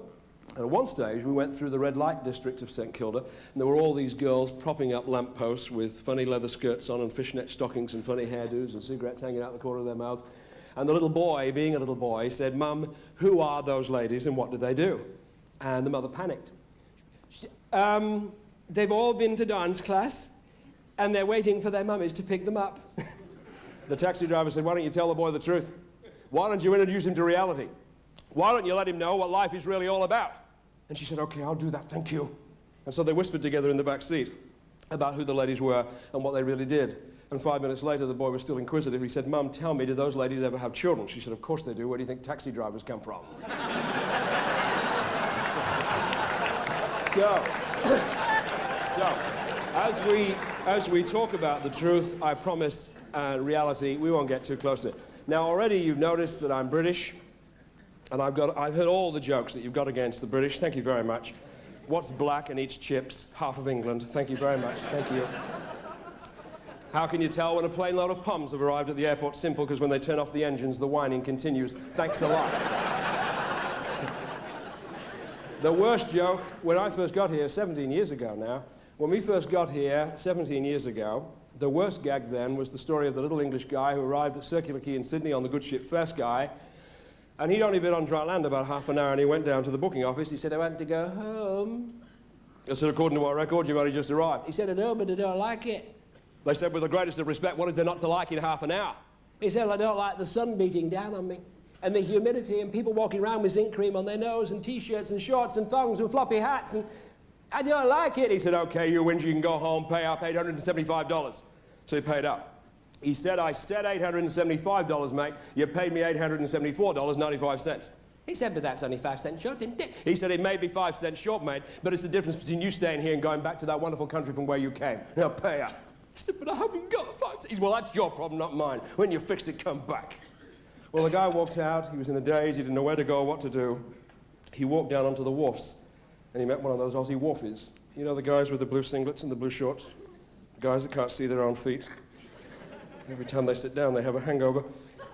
And at one stage, we went through the red light district of St Kilda, and there were all these girls propping up lampposts with funny leather skirts on and fishnet stockings and funny hairdos and cigarettes hanging out the corner of their mouths. And the little boy, being a little boy, said, "Mum, who are those ladies and what do they do?" And the mother panicked. She said, "They've all been to dance class, and they're waiting for their mummies to pick them up." The taxi driver said, "Why don't you tell the boy the truth? Why don't you introduce him to reality? Why don't you let him know what life is really all about?" And she said, "Okay, I'll do that, thank you." And so they whispered together in the back seat about who the ladies were and what they really did. And 5 minutes later, the boy was still inquisitive. He said, "Mum, tell me, do those ladies ever have children?" She said, "Of course they do. Where do you think taxi drivers come from?" So as we talk about the truth, I promise, reality, we won't get too close to it. Now, already you've noticed that I'm British. And I've heard all the jokes that you've got against the British. Thank you very much. What's black and eats chips? Half of England. Thank you very much. Thank you. How can you tell when a plane load of Pums have arrived at the airport? Simple, because when they turn off the engines, the whining continues. Thanks a lot. The worst joke, when I first got here 17 years ago now, when we first got here 17 years ago, the worst gag then was the story of the little English guy who arrived at Circular Quay in Sydney on the good ship Guy. And he'd only been on dry land about half an hour, and he went down to the booking office. He said, "I want to go home." I said, according to my record, you've only just arrived. He said, I know, but I don't like it. They said, with the greatest of respect, what is there not to like in half an hour? He said, I don't like the sun beating down on me, and the humidity, and people walking around with zinc cream on their nose, and T-shirts, and shorts, and thongs, and floppy hats, and I don't like it. He said, OK, you win, you can go home, pay up $875. So he paid up. He said, I said $875, mate. You paid me $874.95. He said, but that's only 5 cents short, didn't it? He said, it may be 5 cents short, mate, but it's the difference between you staying here and going back to that wonderful country from where you came. Now pay up. He said, but I haven't got 5 cents. He said, well, that's your problem, not mine. When you've fixed it, come back. Well, the guy walked out. He was in a daze. He didn't know where to go or what to do. He walked down onto the wharfs, and he met one of those Aussie wharfies. You know, the guys with the blue singlets and the blue shorts? The guys that can't see their own feet. Every time they sit down, they have a hangover.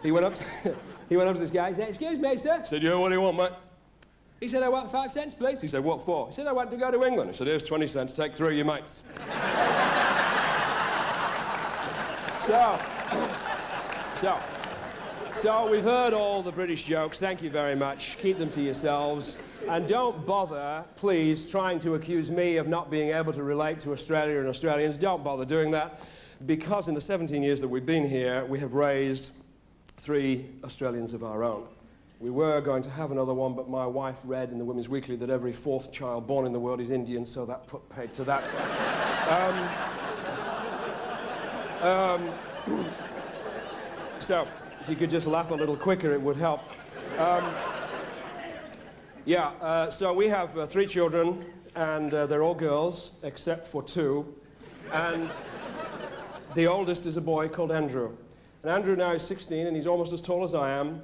He went up to this guy. He said, excuse me, sir. He said, yeah, what do you want, mate? He said, I want 5 cents, please. He said, what for? He said, I want to go to England. He said, here's 20 cents. Take 3 of your mates. So we've heard all the British jokes. Thank you very much. Keep them to yourselves. And don't bother, please, trying to accuse me of not being able to relate to Australia and Australians. Don't bother doing that, because in the 17 years that we've been here, we have raised 3 Australians of our own. We were going to have another one, but my wife read in the Women's Weekly that every 4th child born in the world is Indian, so that put paid to that. So, if you could just laugh a little quicker, it would help. So we have 3 children, and they're all girls, except for 2. And the oldest is a boy called Andrew. And Andrew now is 16, and he's almost as tall as I am.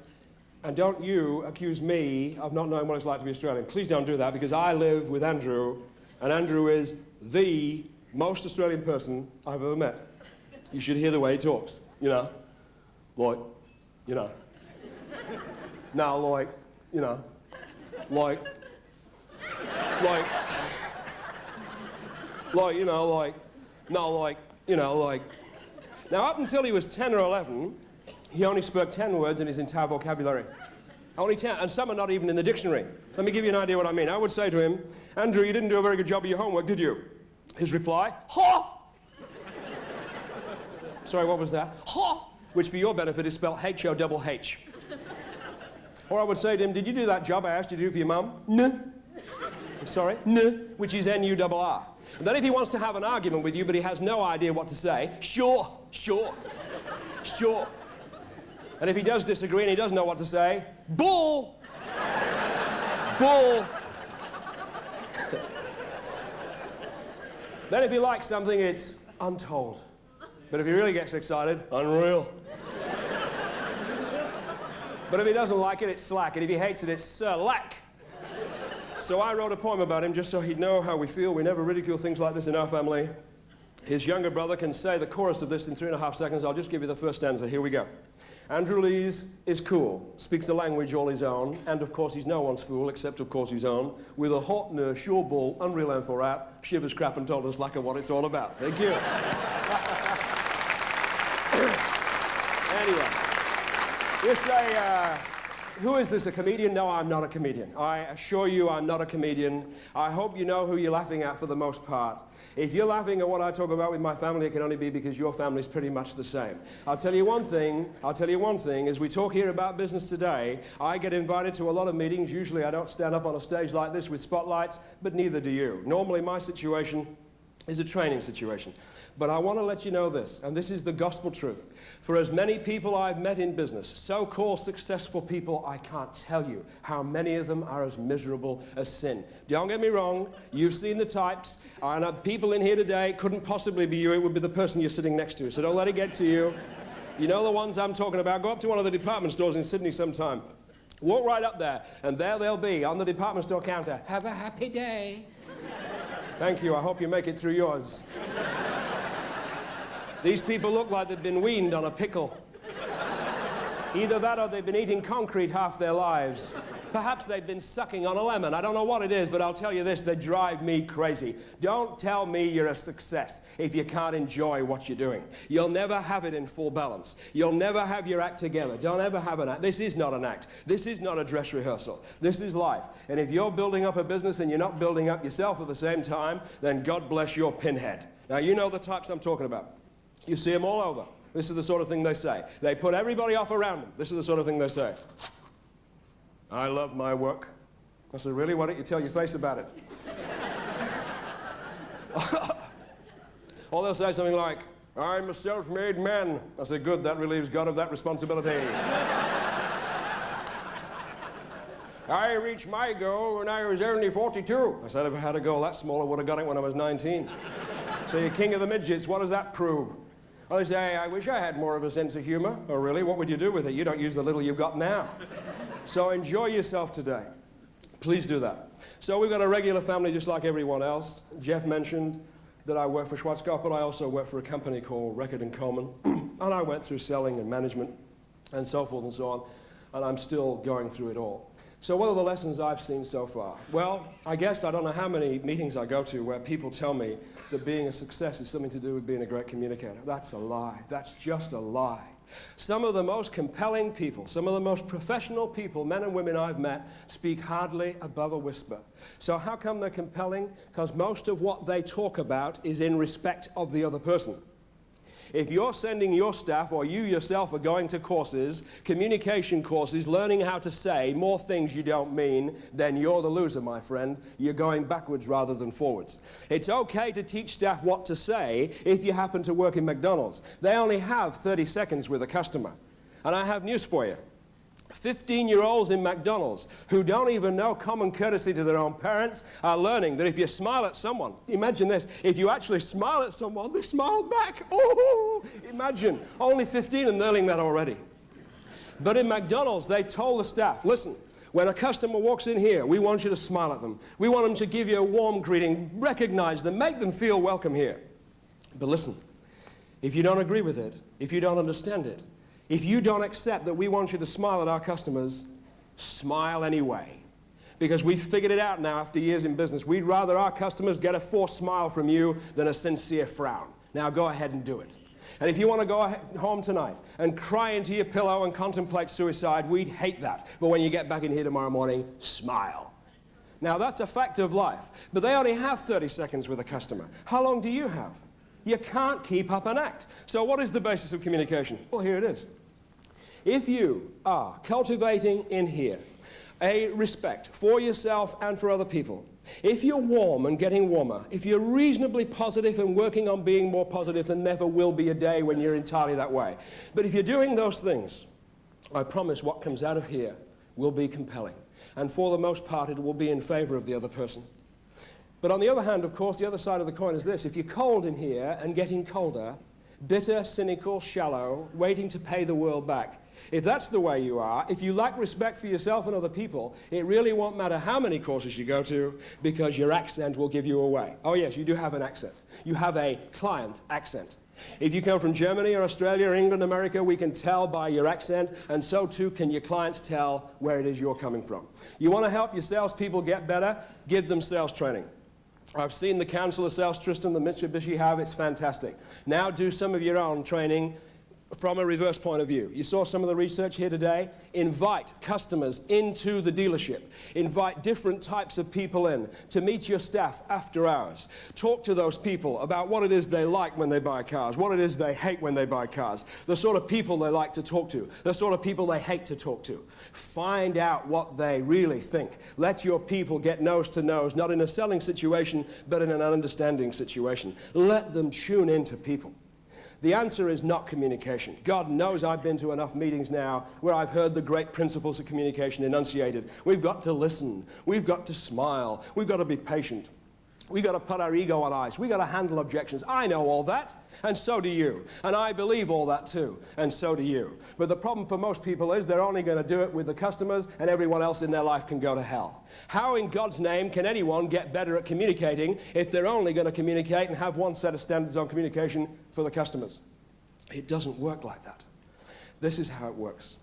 And don't you accuse me of not knowing what it's like to be Australian. Please don't do that, because I live with Andrew, and Andrew is the most Australian person I've ever met. You should hear the way he talks, you know. Like, you know. Now, like, you know. Like, you know, like, no, like, you know, like. Now, up until he was 10 or 11, he only spoke 10 words in his entire vocabulary. Only 10, and some are not even in the dictionary. Let me give you an idea what I mean. I would say to him, Andrew, you didn't do a very good job of your homework, did you? His reply, ha! Sorry, what was that? Ha! Which for your benefit is spelled H-O-double-H. Or I would say to him, did you do that job I asked you to do for your mum? No. I'm sorry? No. Which is N-U-R-R. And then if he wants to have an argument with you, but he has no idea what to say, sure, sure, sure. And if he does disagree and he doesn't know what to say, bull! Bull! Then if he likes something, it's untold. But if he really gets excited, unreal. But if he doesn't like it, it's slack. And if he hates it, it's slack. So I wrote a poem about him just so he'd know how we feel. We never ridicule things like this in our family. His younger brother can say the chorus of this in 3.5 seconds. I'll just give you the first stanza. Here we go. Andrew Lees is cool, speaks a language all his own, and of course he's no one's fool, except of course his own, with a hot nurse, sure bull, unreal and for rat, shivers crap and told us like what it's all about. Thank you. Anyway, you say, who is this, a comedian? No, I'm not a comedian. I assure you I'm not a comedian. I hope you know who you're laughing at for the most part. If you're laughing at what I talk about with my family, it can only be because your family's pretty much the same. I'll tell you one thing, as we talk here about business today, I get invited to a lot of meetings. Usually I don't stand up on a stage like this with spotlights, but neither do you. Normally my situation is a training situation. But I want to let you know this, and this is the gospel truth. For as many people I've met in business, so-called successful people, I can't tell you how many of them are as miserable as sin. Don't get me wrong, you've seen the types, and people in here today couldn't possibly be you, it would be the person you're sitting next to, so don't let it get to you. You know the ones I'm talking about. Go up to one of the department stores in Sydney sometime. Walk right up there, and there they'll be on the department store counter. Have a happy day. Thank you, I hope you make it through yours. These people look like they've been weaned on a pickle. Either that or they've been eating concrete half their lives. Perhaps they've been sucking on a lemon. I don't know what it is, but I'll tell you this, they drive me crazy. Don't tell me you're a success if you can't enjoy what you're doing. You'll never have it in full balance. You'll never have your act together. Don't ever have an act. This is not an act. This is not a dress rehearsal. This is life. And if you're building up a business and you're not building up yourself at the same time, then God bless your pinhead. Now, you know the types I'm talking about. You see them all over. This is the sort of thing they say. They put everybody off around them. This is the sort of thing they say. I love my work. I said, really? Why don't you tell your face about it? Or they'll say something like, I'm a self-made man. I said, good, that relieves God of that responsibility. I reached my goal when I was only 42. I said, if I had a goal that small, I would have got it when I was 19. So you're king of the midgets. What does that prove? Well, they say, I wish I had more of a sense of humor. Oh, really? What would you do with it? You don't use the little you've got now. So enjoy yourself today. Please do that. So we've got a regular family just like everyone else. Jeff mentioned that I work for Schwarzkopf, but I also work for a company called Reckitt & Coleman. And I went through selling and management and so forth and so on. And I'm still going through it all. So what are the lessons I've seen so far? Well, I guess I don't know how many meetings I go to where people tell me that being a success is something to do with being a great communicator. That's a lie. That's just a lie. Some of the most compelling people, some of the most professional people, men and women I've met, speak hardly above a whisper. So how come they're compelling? Because most of what they talk about is in respect of the other person. If you're sending your staff or you yourself are going to courses, communication courses, learning how to say more things you don't mean, then you're the loser, my friend. You're going backwards rather than forwards. It's okay to teach staff what to say if you happen to work in McDonald's. They only have 30 seconds with a customer. And I have news for you. 15-year-olds in McDonald's who don't even know common courtesy to their own parents are learning that if you smile at someone, imagine this, if you actually smile at someone, they smile back. Oh, imagine, only 15 and learning that already. But in McDonald's, they told the staff, listen, when a customer walks in here, we want you to smile at them. We want them to give you a warm greeting, recognize them, make them feel welcome here. But listen, if you don't agree with it, if you don't understand it, if you don't accept that we want you to smile at our customers, smile anyway. Because we've figured it out now after years in business. We'd rather our customers get a forced smile from you than a sincere frown. Now go ahead and do it. And if you want to go home tonight and cry into your pillow and contemplate suicide, we'd hate that. But when you get back in here tomorrow morning, smile. Now that's a fact of life. But they only have 30 seconds with a customer. How long do you have? You can't keep up an act. So what is the basis of communication? Well, here it is. If you are cultivating in here a respect for yourself and for other people, if you're warm and getting warmer, if you're reasonably positive and working on being more positive, there never will be a day when you're entirely that way. But if you're doing those things, I promise what comes out of here will be compelling. And for the most part, it will be in favor of the other person. But on the other hand, of course, the other side of the coin is this. If you're cold in here and getting colder, bitter, cynical, shallow, waiting to pay the world back, if that's the way you are, if you lack respect for yourself and other people, it really won't matter how many courses you go to because your accent will give you away. Oh yes, you do have an accent. You have a client accent. If you come from Germany or Australia or England, America, we can tell by your accent, and so too can your clients tell where it is you're coming from. You want to help your salespeople get better? Give them sales training. I've seen the Council of Sales Tristan, the Mitsubishi have, it's fantastic. Now do some of your own training from a reverse point of view. You saw some of the research here today. Invite customers into the dealership. Invite different types of people in to meet your staff after hours. Talk to those people about what it is they like when they buy cars, what it is they hate when they buy cars, the sort of people they like to talk to, the sort of people they hate to talk to. Find out what they really think. Let your people get nose to nose, not in a selling situation, but in an understanding situation. Let them tune into people. The answer is not communication. God knows I've been to enough meetings now where I've heard the great principles of communication enunciated. We've got to listen. We've got to smile. We've got to be patient. We've got to put our ego on ice. We've got to handle objections. I know all that, and so do you. And I believe all that too, and so do you. But the problem for most people is they're only going to do it with the customers, and everyone else in their life can go to hell. How in God's name can anyone get better at communicating if they're only going to communicate and have one set of standards on communication for the customers? It doesn't work like that. This is how it works.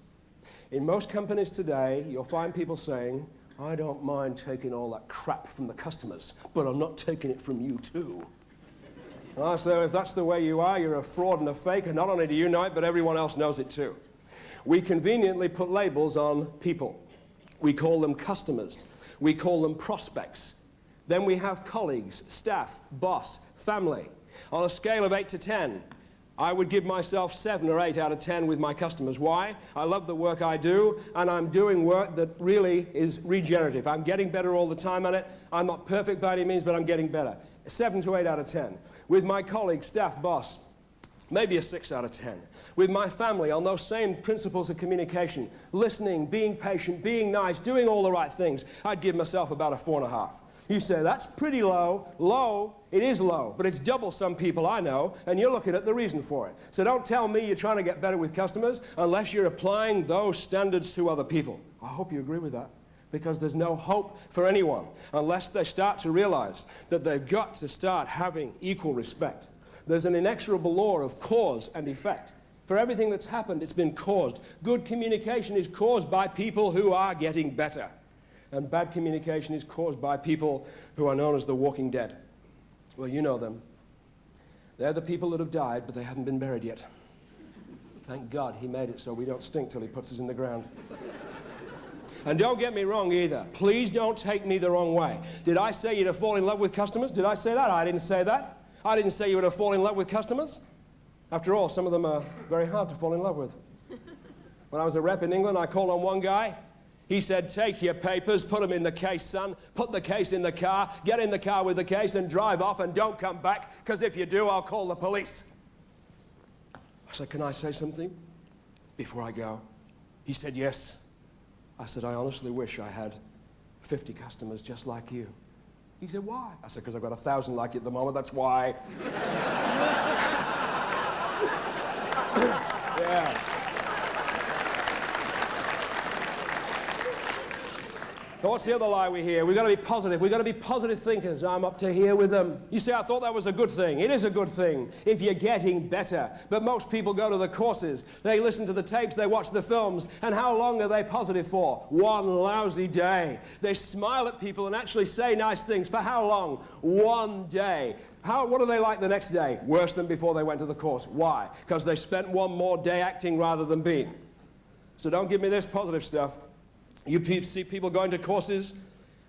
In most companies today, you'll find people saying, I don't mind taking all that crap from the customers, but I'm not taking it from you too. So if that's the way you are, you're a fraud and a fake, and not only do you know it, but everyone else knows it too. We conveniently put labels on people. We call them customers. We call them prospects. Then we have colleagues, staff, boss, family. On a scale of 8 to 10, I would give myself 7 or 8 out of 10 with my customers. Why? I love the work I do, and I'm doing work that really is regenerative. I'm getting better all the time at it. I'm not perfect by any means, but I'm getting better. 7 to 8 out of 10. With my colleagues, staff, boss, maybe a 6 out of 10. With my family, on those same principles of communication, listening, being patient, being nice, doing all the right things, I'd give myself about a 4.5. You say, that's pretty low. Low, it is low, but it's double some people I know, and you're looking at the reason for it. So don't tell me you're trying to get better with customers unless you're applying those standards to other people. I hope you agree with that, because there's no hope for anyone unless they start to realize that they've got to start having equal respect. There's an inexorable law of cause and effect. For everything that's happened, it's been caused. Good communication is caused by people who are getting better. And bad communication is caused by people who are known as the walking dead. Well, you know them. They're the people that have died, but they haven't been buried yet. Thank God he made it so we don't stink till he puts us in the ground. And don't get me wrong either. Please don't take me the wrong way. Did I say you'd have fallen in love with customers? Did I say that? I didn't say that. I didn't say you would have fallen in love with customers. After all, some of them are very hard to fall in love with. When I was a rep in England, I called on one guy. He said, take your papers, put them in the case, son, put the case in the car, get in the car with the case and drive off and don't come back, because if you do, I'll call the police. I said, can I say something before I go? He said, yes. I said, I honestly wish I had 50 customers just like you. He said, why? I said, because I've got 1,000 like you at the moment, that's why. Yeah. But what's the other lie we hear? We've got to be positive. We've got to be positive thinkers. I'm up to here with them. You say, I thought that was a good thing. It is a good thing if you're getting better. But most people go to the courses. They listen to the tapes. They watch the films. And how long are they positive for? One lousy day. They smile at people and actually say nice things. For how long? One day. What are they like the next day? Worse than before they went to the course. Why? Because they spent one more day acting rather than being. So don't give me this positive stuff. You see people going to courses,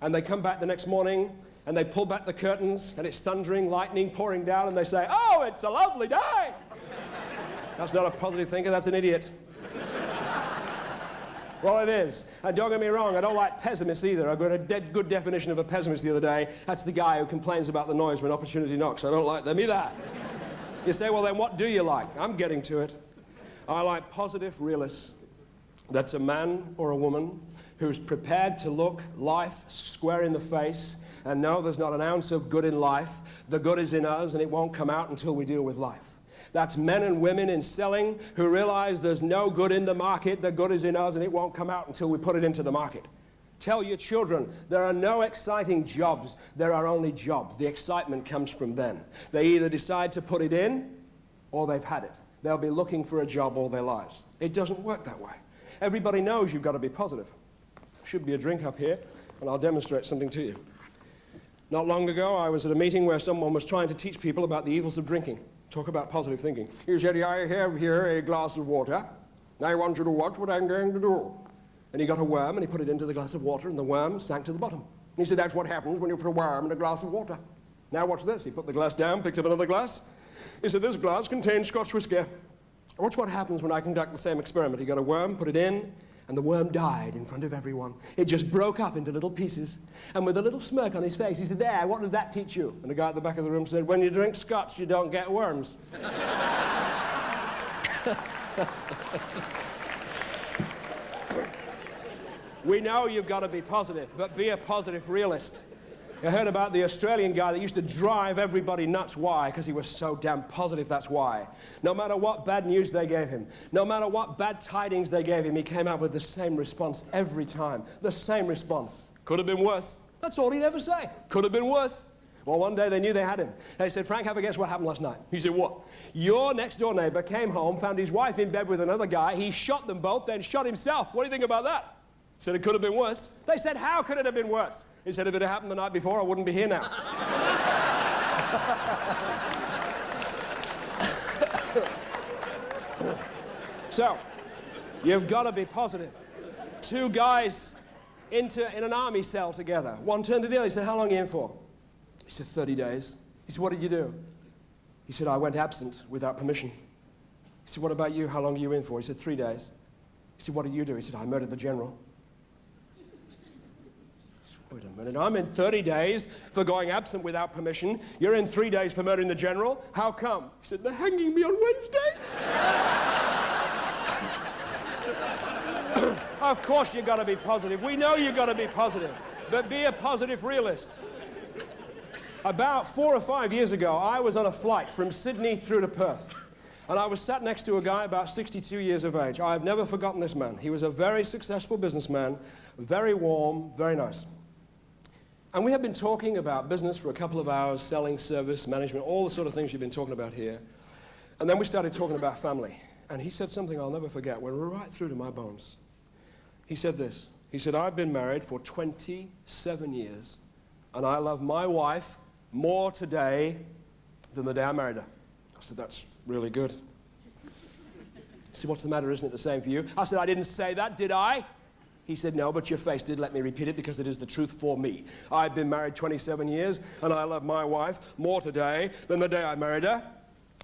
and they come back the next morning, and they pull back the curtains, and it's thundering, lightning pouring down, and they say, oh, it's a lovely day. That's not a positive thinker, that's an idiot. Well, it is. And don't get me wrong, I don't like pessimists either. I got a good definition of a pessimist the other day. That's the guy who complains about the noise when opportunity knocks. I don't like them either. You say, well, then what do you like? I'm getting to it. I like positive realists. That's a man or a woman who's prepared to look life square in the face and know there's not an ounce of good in life. The good is in us, and it won't come out until we deal with life. That's men and women in selling who realize there's no good in the market. The good is in us, and it won't come out until we put it into the market. Tell your children there are no exciting jobs. There are only jobs. The excitement comes from them. They either decide to put it in or they've had it. They'll be looking for a job all their lives. It doesn't work that way. Everybody knows you've got to be positive. Should be a drink up here, and I'll demonstrate something to you. Not long ago, I was at a meeting where someone was trying to teach people about the evils of drinking. Talk about positive thinking. He said, I have here a glass of water. Now I want you to watch what I'm going to do. And he got a worm, and he put it into the glass of water, and the worm sank to the bottom. And he said, that's what happens when you put a worm in a glass of water. Now watch this. He put the glass down, picked up another glass. He said, this glass contains Scotch whiskey. Watch what happens when I conduct the same experiment. He got a worm, put it in, and the worm died in front of everyone. It just broke up into little pieces. And with a little smirk on his face, he said, there, what does that teach you? And the guy at the back of the room said, when you drink Scotch, you don't get worms. We know you've got to be positive, but be a positive realist. I heard about the Australian guy that used to drive everybody nuts. Why? Because he was so damn positive, that's why. No matter what bad news they gave him, no matter what bad tidings they gave him, he came out with the same response every time. The same response. Could have been worse. That's all he'd ever say. Could have been worse. Well, one day they knew they had him. They said, Frank, have a guess what happened last night? He said, what? Your next door neighbor came home, found his wife in bed with another guy. He shot them both, then shot himself. What do you think about that? He said, it could have been worse. They said, how could it have been worse? He said, if it had happened the night before, I wouldn't be here now. So, you've got to be positive. Two guys in an army cell together. One turned to the other. He said, how long are you in for? He said, 30 days. He said, what did you do? He said, I went absent without permission. He said, what about you? How long are you in for? He said, 3 days. He said, what did you do? He said, I murdered the general. He said, wait a minute, I'm in 30 days for going absent without permission. You're in 3 days for murdering the general. How come? He said, they're hanging me on Wednesday. Of course you've got to be positive. We know you've got to be positive, but be a positive realist. About 4 or 5 years ago, I was on a flight from Sydney through to Perth, and I was sat next to a guy about 62 years of age. I have never forgotten this man. He was a very successful businessman, very warm, very nice. And we had been talking about business for a couple of hours, selling, service, management, all the sort of things you've been talking about here. And then we started talking about family. And he said something I'll never forget, went right through to my bones. He said this. He said, I've been married for 27 years, and I love my wife more today than the day I married her. I said, that's really good. He said, what's the matter? Isn't it the same for you? I said, I didn't say that, did I? He said, no, but your face did let me repeat it because it is the truth for me. I've been married 27 years, and I love my wife more today than the day I married her.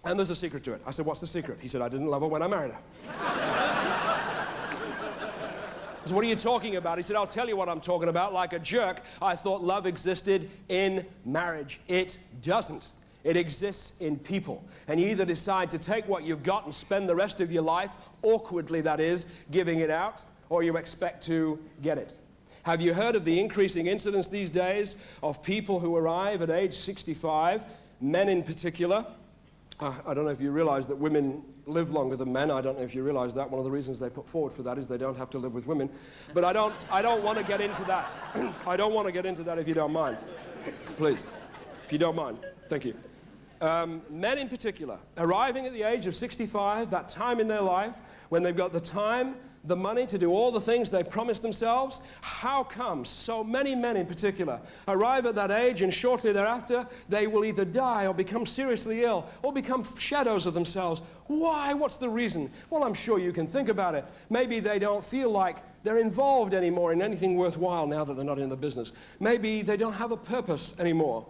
And there's a secret to it. I said, what's the secret? He said, I didn't love her when I married her. I said, what are you talking about? He said, I'll tell you what I'm talking about. Like a jerk, I thought love existed in marriage. It doesn't. It exists in people. And you either decide to take what you've got and spend the rest of your life, awkwardly that is, giving it out, or you expect to get it. Have you heard of the increasing incidence these days of people who arrive at age 65, men in particular? I don't know if you realize that women live longer than men. I don't know if you realize that. One of the reasons they put forward for that is they don't have to live with women. But I don't want to get into that. I don't want to get into that if you don't mind. Please, if you don't mind. Thank you. Men in particular, arriving at the age of 65, that time in their life when they've got the time, the money to do all the things they promised themselves. How come so many men in particular arrive at that age and shortly thereafter they will either die or become seriously ill or become shadows of themselves? Why? What's the reason? Well, I'm sure you can think about it. Maybe they don't feel like they're involved anymore in anything worthwhile now that they're not in the business. Maybe they don't have a purpose anymore.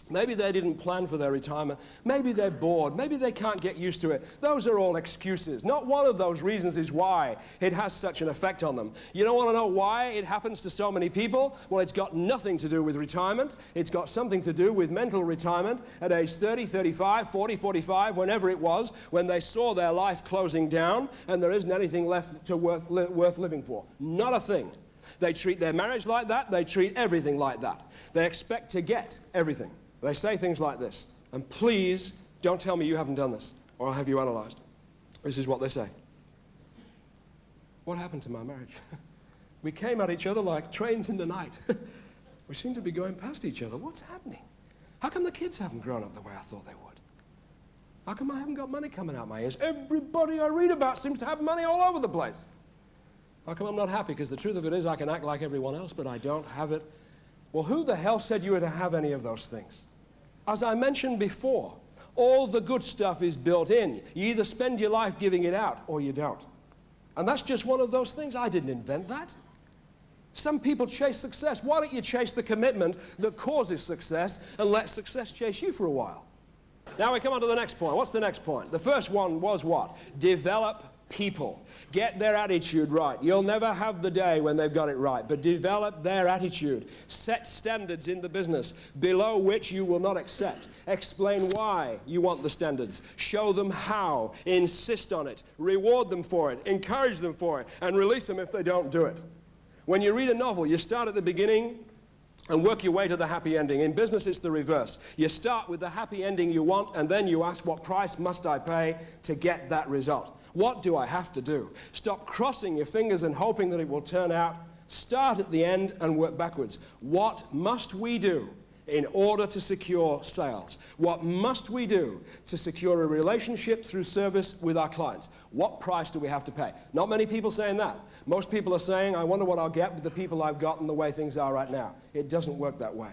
Maybe they didn't plan for their retirement. Maybe they're bored. Maybe they can't get used to it. Those are all excuses. Not one of those reasons is why it has such an effect on them. You don't want to know why it happens to so many people? Well, it's got nothing to do with retirement. It's got something to do with mental retirement at age 30, 35, 40, 45, whenever it was, when they saw their life closing down and there isn't anything left to worth living for. Not a thing. They treat their marriage like that. They treat everything like that. They expect to get everything. They say things like this, and please don't tell me you haven't done this, or I'll have you analyzed. This is what they say. What happened to my marriage? We came at each other like trains in the night. We seem to be going past each other. What's happening? How come the kids haven't grown up the way I thought they would? How come I haven't got money coming out my ears? Everybody I read about seems to have money all over the place. How come I'm not happy? Because the truth of it is I can act like everyone else, but I don't have it. Well, who the hell said you were to have any of those things? As I mentioned before, all the good stuff is built in. You either spend your life giving it out or you don't. And that's just one of those things. I didn't invent that. Some people chase success. Why don't you chase the commitment that causes success and let success chase you for a while? Now we come on to the next point. What's the next point? The first one was what? Develop people. Get their attitude right. You'll never have the day when they've got it right, but develop their attitude. Set standards in the business below which you will not accept. Explain why you want the standards. Show them how. Insist on it. Reward them for it. Encourage them for it. And release them if they don't do it. When you read a novel, you start at the beginning and work your way to the happy ending. In business, it's the reverse. You start with the happy ending you want, and then you ask, what price must I pay to get that result? What do I have to do? Stop crossing your fingers and hoping that it will turn out. Start at the end and work backwards. What must we do in order to secure sales? What must we do to secure a relationship through service with our clients? What price do we have to pay? Not many people saying that. Most people are saying, I wonder what I'll get with the people I've got and the way things are right now. It doesn't work that way.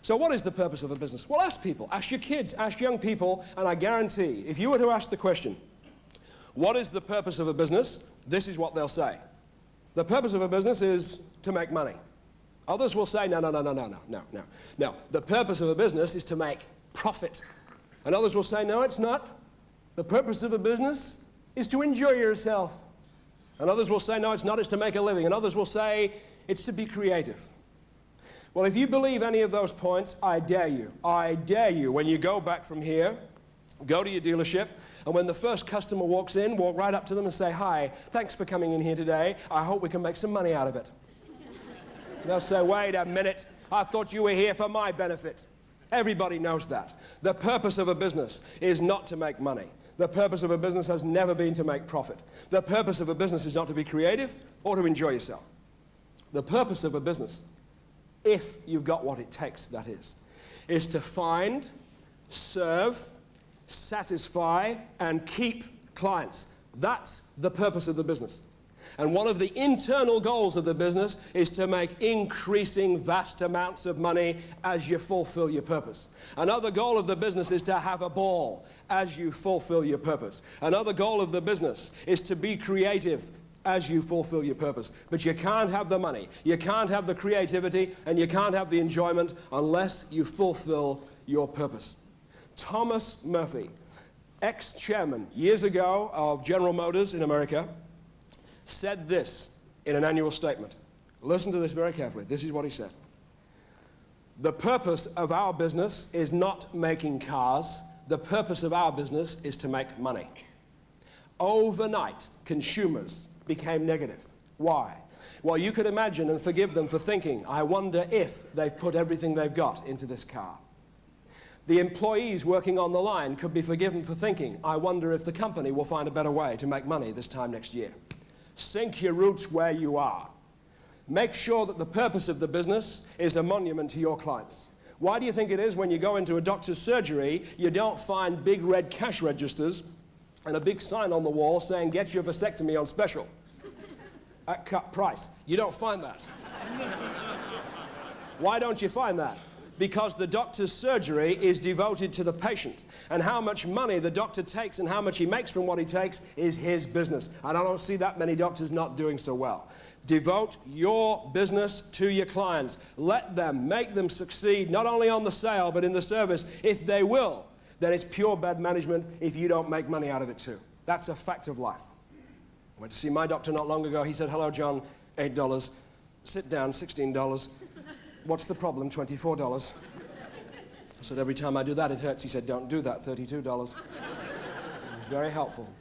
So what is the purpose of a business? Well, ask people, ask your kids, ask young people, and I guarantee, if you were to ask the question, what is the purpose of a business? This is what they'll say. The purpose of a business is to make money. Others will say, no. The purpose of a business is to make profit. And others will say, no, it's not. The purpose of a business is to enjoy yourself. And others will say, no, it's not, it's to make a living. And others will say, it's to be creative. Well, if you believe any of those points, I dare you, when you go back from here, go to your dealership, and when the first customer walks in, walk right up to them and say, hi, thanks for coming in here today. I hope we can make some money out of it. They'll say, wait a minute, I thought you were here for my benefit. Everybody knows that. The purpose of a business is not to make money. The purpose of a business has never been to make profit. The purpose of a business is not to be creative or to enjoy yourself. The purpose of a business, if you've got what it takes, that is to find, serve, satisfy, and keep clients. That's the purpose of the business. And one of the internal goals of the business is to make increasing vast amounts of money as you fulfill your purpose. Another goal of the business is to have a ball as you fulfill your purpose. Another goal of the business is to be creative as you fulfill your purpose. But you can't have the money, you can't have the creativity, and you can't have the enjoyment unless you fulfill your purpose. Thomas Murphy, ex-chairman years ago of General Motors in America, said this in an annual statement. Listen to this very carefully. This is what he said. The purpose of our business is not making cars. The purpose of our business is to make money. Overnight, consumers became negative. Why? Well, you could imagine and forgive them for thinking, I wonder if they've put everything they've got into this car. The employees working on the line could be forgiven for thinking, I wonder if the company will find a better way to make money this time next year. Sink your roots where you are. Make sure that the purpose of the business is a monument to your clients. Why do you think it is when you go into a doctor's surgery, you don't find big red cash registers and a big sign on the wall saying, get your vasectomy on special at cut price? You don't find that. Why don't you find that? Because the doctor's surgery is devoted to the patient. And how much money the doctor takes and how much he makes from what he takes is his business. And I don't see that many doctors not doing so well. Devote your business to your clients. Let them, make them succeed, not only on the sale, but in the service. If they will, then it's pure bad management if you don't make money out of it too. That's a fact of life. I went to see my doctor not long ago. He said, hello, John, $8. Sit down, $16. What's the problem? $24. I said, every time I do that, it hurts. He said, don't do that, $32. It was very helpful.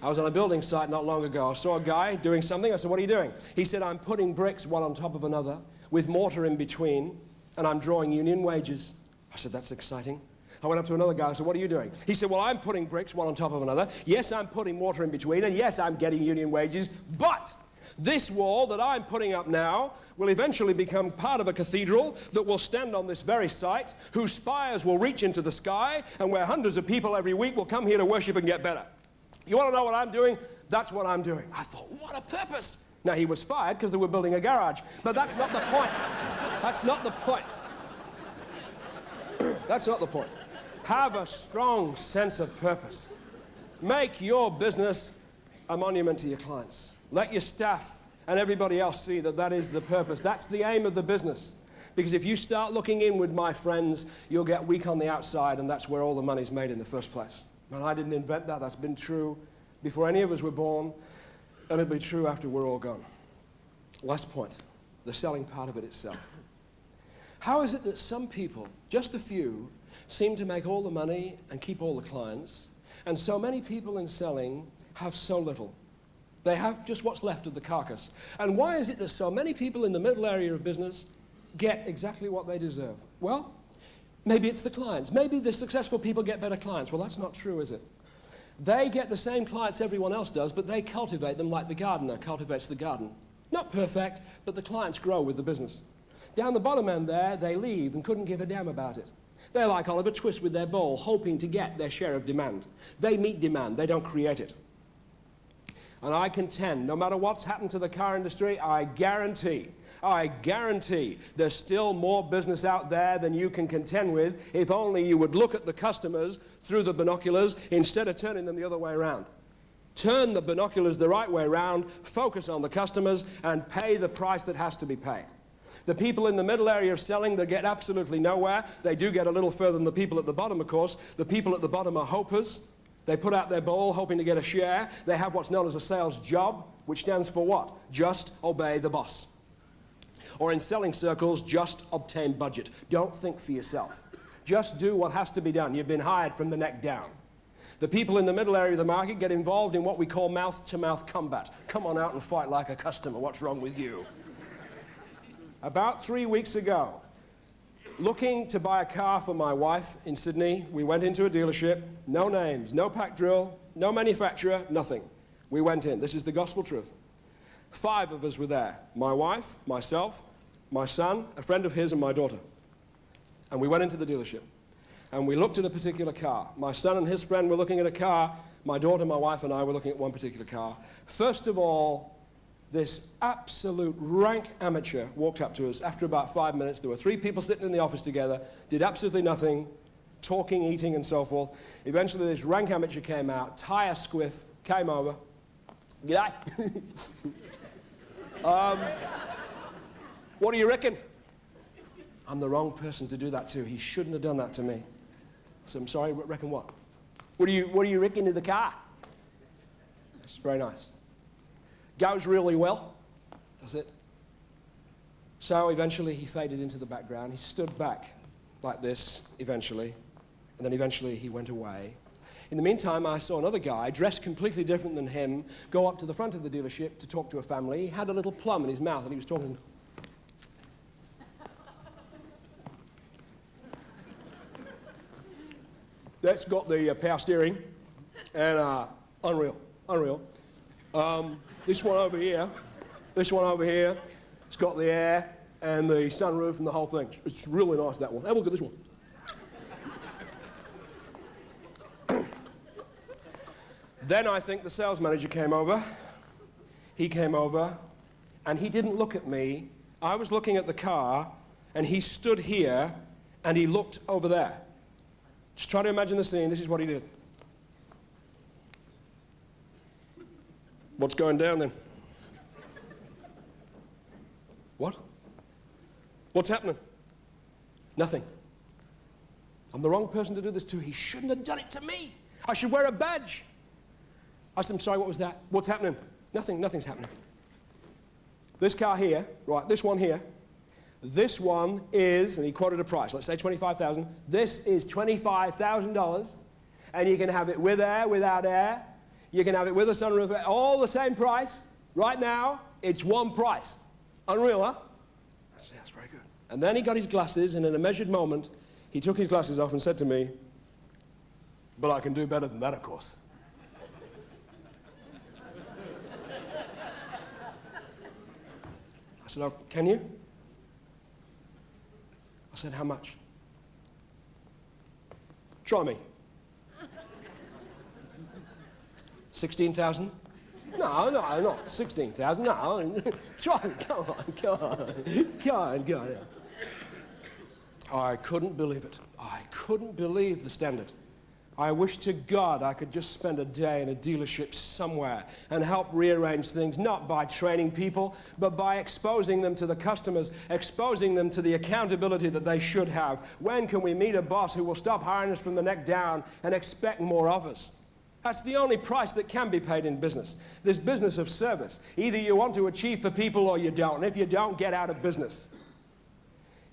I was on a building site not long ago. I saw a guy doing something. I said, what are you doing? He said, I'm putting bricks one on top of another with mortar in between, and I'm drawing union wages. I said, that's exciting. I went up to another guy. I said, what are you doing? He said, well, I'm putting bricks one on top of another. Yes, I'm putting mortar in between, and yes, I'm getting union wages, but this wall that I'm putting up now will eventually become part of a cathedral that will stand on this very site, whose spires will reach into the sky, and where hundreds of people every week will come here to worship and get better. You want to know what I'm doing? That's what I'm doing. I thought, what a purpose. Now, he was fired because they were building a garage, but that's not the point. That's not the point. That's not the point. Have a strong sense of purpose. Make your business a monument to your clients. Let your staff and everybody else see that that is the purpose. That's the aim of the business. Because if you start looking inward, my friends, you'll get weak on the outside, and that's where all the money's made in the first place. And I didn't invent that. That's been true before any of us were born, and it'll be true after we're all gone. Last point, the selling part of it itself. How is it that some people, just a few, seem to make all the money and keep all the clients, and so many people in selling have so little? They have just what's left of the carcass. And why is it that so many people in the middle area of business get exactly what they deserve? Well, maybe it's the clients. Maybe the successful people get better clients. Well, that's not true, is it? They get the same clients everyone else does, but they cultivate them like the gardener cultivates the garden. Not perfect, but the clients grow with the business. Down the bottom end there, they leave and couldn't give a damn about it. They're like Oliver Twist with their bowl, hoping to get their share of demand. They meet demand, they don't create it. And I contend, no matter what's happened to the car industry, I guarantee there's still more business out there than you can contend with if only you would look at the customers through the binoculars instead of turning them the other way around. Turn the binoculars the right way around, focus on the customers, and pay the price that has to be paid. The people in the middle area of selling, they get absolutely nowhere. They do get a little further than the people at the bottom, of course. The people at the bottom are hopers. They put out their bowl hoping to get a share. They have what's known as a sales job, which stands for what? Just obey the boss. Or in selling circles, just obtain budget. Don't think for yourself. Just do what has to be done. You've been hired from the neck down. The people in the middle area of the market get involved in what we call mouth-to-mouth combat. Come on out and fight like a customer. What's wrong with you? About 3 weeks ago, looking to buy a car for my wife in Sydney, we went into a dealership, no names, no pack drill, no manufacturer, nothing. We went in. This is the gospel truth. 5 of us were there. My wife, myself, my son, a friend of his, and my daughter. And we went into the dealership. And we looked at a particular car. My son and his friend were looking at a car. My daughter, my wife, and I were looking at one particular car. First of all, this absolute rank amateur walked up to us. After about 5 minutes, there were 3 people sitting in the office together, did absolutely nothing, talking, eating, and so forth. Eventually, this rank amateur came out, tire squiff, came over. G'day. What do you reckon? I'm the wrong person to do that to. He shouldn't have done that to me. So I'm sorry, reckon what? What do you reckon of the car? It's very nice. Goes really well, does it? So eventually he faded into the background. He stood back like this, eventually, and then eventually he went away. In the meantime, I saw another guy, dressed completely different than him, go up to the front of the dealership to talk to a family. He had a little plum in his mouth and he was talking. That's got the power steering, and unreal. This one over here, it's got the air and the sunroof and the whole thing. It's really nice, that one. Have a look at this one. Then I think the sales manager came over. He came over, and he didn't look at me. I was looking at the car, and he stood here, and he looked over there. Just try to imagine the scene. This is what he did. What's going down then? What? What's happening? Nothing. I'm the wrong person to do this to. He shouldn't have done it to me. I should wear a badge. I said, I'm sorry, what was that? What's happening? Nothing's happening. This car here, right, this one here, this one is, and he quoted a price, let's say $25,000. This is $25,000, and you can have it with air, without air. You can have it with a sunroof, all the same price. Right now, it's one price. Unreal, huh? That's very good. And then he got his glasses, and in a measured moment, he took his glasses off and said to me, but I can do better than that, of course. I said, oh, can you? I said, how much? Try me. 16,000? No, not 16,000. No, try. Come on. I couldn't believe it. I couldn't believe the standard. I wish to God I could just spend a day in a dealership somewhere and help rearrange things, not by training people, but by exposing them to the customers, exposing them to the accountability that they should have. When can we meet a boss who will stop hiring us from the neck down and expect more of us? That's the only price that can be paid in business, this business of service. Either you want to achieve for people or you don't. And if you don't, get out of business.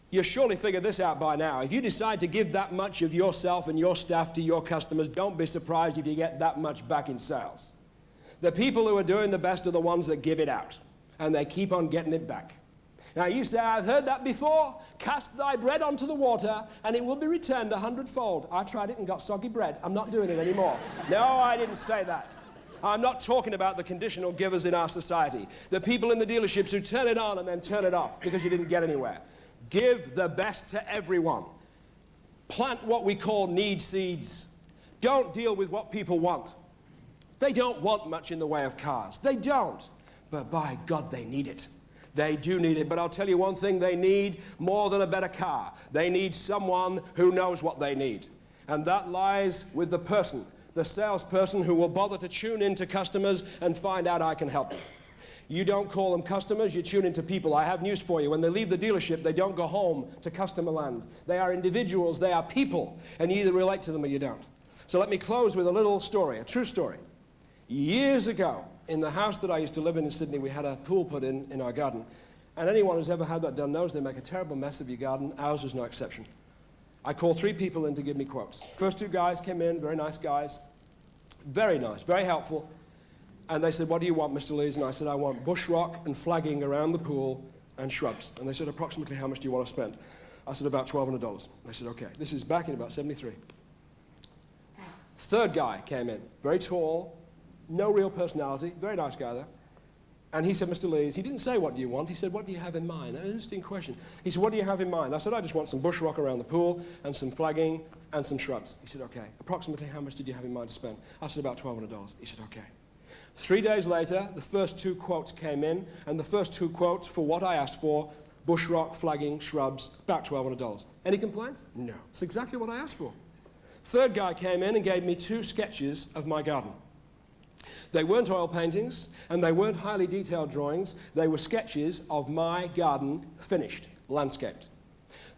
You surely figured this out by now. If you decide to give that much of yourself and your staff to your customers, don't be surprised if you get that much back in sales. The people who are doing the best are the ones that give it out, and they keep on getting it back. Now you say, I've heard that before. Cast thy bread onto the water, and it will be returned 100-fold. I tried it and got soggy bread. I'm not doing it anymore. No, I didn't say that. I'm not talking about the conditional givers in our society. The people in the dealerships who turn it on and then turn it off because you didn't get anywhere. Give the best to everyone. Plant what we call need seeds. Don't deal with what people want. They don't want much in the way of cars. They don't. But by God, they need it. They do need it. But I'll tell you one thing they need more than a better car. They need someone who knows what they need. And that lies with the person, the salesperson who will bother to tune into customers and find out I can help them. You don't call them customers, you tune into people. I have news for you. When they leave the dealership, they don't go home to customer land. They are individuals, they are people, and you either relate to them or you don't. So let me close with a little story, a true story. Years ago, in the house that I used to live in Sydney, we had a pool put in our garden. And anyone who's ever had that done knows they make a terrible mess of your garden. Ours was no exception. I called 3 people in to give me quotes. First 2 guys came in, very nice guys. Very nice, very helpful. And they said, what do you want, Mr. Lees? And I said, I want bush rock and flagging around the pool and shrubs. And they said, approximately how much do you want to spend? I said, about $1,200. They said, okay. This is back in about 73. Third guy came in, very tall, no real personality, very nice guy there. And he said, Mr. Lees, he didn't say, what do you want? He said, what do you have in mind? An interesting question. He said, what do you have in mind? I said, I just want some bush rock around the pool and some flagging and some shrubs. He said, okay. Approximately how much did you have in mind to spend? I said, about $1,200. He said, okay. 3 days later, the first 2 quotes came in, and the first 2 quotes for what I asked for, bush rock, flagging, shrubs, about $1,200. Any complaints? No. It's exactly what I asked for. Third guy came in and gave me 2 sketches of my garden. They weren't oil paintings, and they weren't highly detailed drawings. They were sketches of my garden finished, landscaped.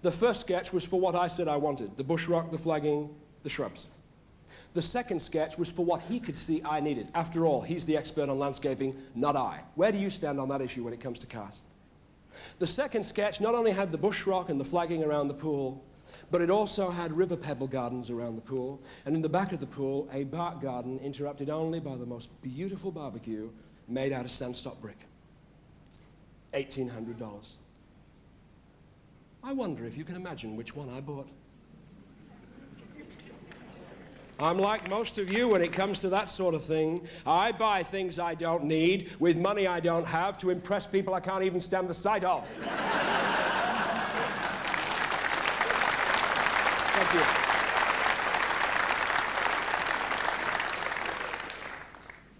The first sketch was for what I said I wanted, the bush rock, the flagging, the shrubs. The second sketch was for what he could see I needed. After all, he's the expert on landscaping, not I. Where do you stand on that issue when it comes to cars? The second sketch not only had the bush rock and the flagging around the pool, but it also had river pebble gardens around the pool, and in the back of the pool, a bark garden interrupted only by the most beautiful barbecue made out of sandstone brick. $1,800. I wonder if you can imagine which one I bought. I'm like most of you when it comes to that sort of thing. I buy things I don't need with money I don't have to impress people I can't even stand the sight of. Thank you.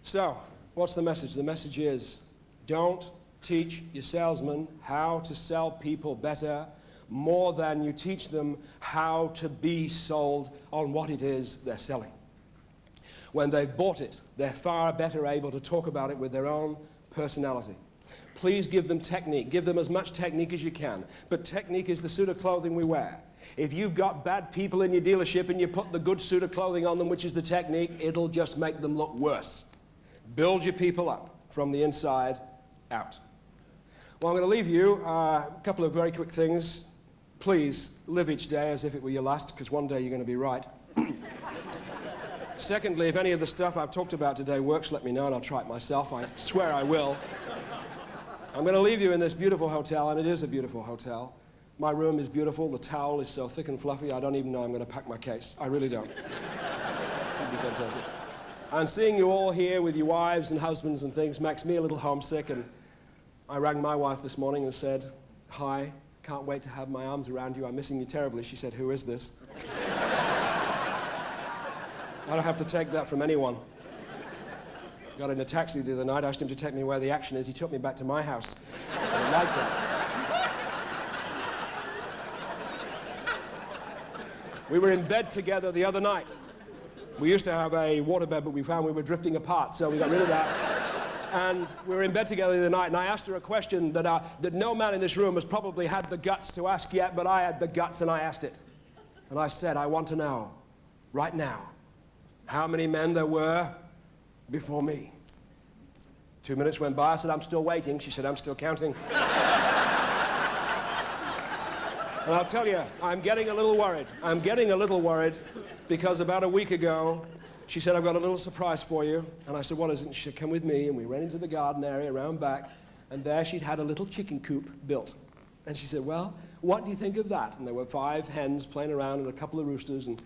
So, what's the message? The message is, don't teach your salesmen how to sell people better more than you teach them how to be sold on what it is they're selling. When they've bought it, they're far better able to talk about it with their own personality. Please give them technique. Give them as much technique as you can. But technique is the suit of clothing we wear. If you've got bad people in your dealership and you put the good suit of clothing on them, which is the technique, it'll just make them look worse. Build your people up from the inside out. Well, I'm going to leave you a couple of very quick things. Please live each day as if it were your last, because one day you're going to be right. Secondly, if any of the stuff I've talked about today works, let me know and I'll try it myself. I swear I will. I'm going to leave you in this beautiful hotel, and it is a beautiful hotel. My room is beautiful. The towel is so thick and fluffy, I don't even know I'm going to pack my case. I really don't. It's going to be fantastic. And seeing you all here with your wives and husbands and things makes me a little homesick, and I rang my wife this morning and said, hi, can't wait to have my arms around you. I'm missing you terribly. She said, who is this? I don't have to take that from anyone. Got in a taxi the other night, asked him to take me where the action is. He took me back to my house. I liked that. We were in bed together the other night. We used to have a waterbed, but we found we were drifting apart, so we got rid of that. And we were in bed together the other night, and I asked her a question that no man in this room has probably had the guts to ask yet, but I had the guts and I asked it. And I said, I want to know, right now, how many men there were before me. 2 minutes went by, I said, I'm still waiting. She said, I'm still counting. And I'll tell you, I'm getting a little worried. I'm getting a little worried because about a week ago, she said, I've got a little surprise for you. And I said, what is it? And she said, come with me. And we ran into the garden area around back, and there she'd had a little chicken coop built. And she said, well, what do you think of that? And there were 5 hens playing around and a couple of roosters. And,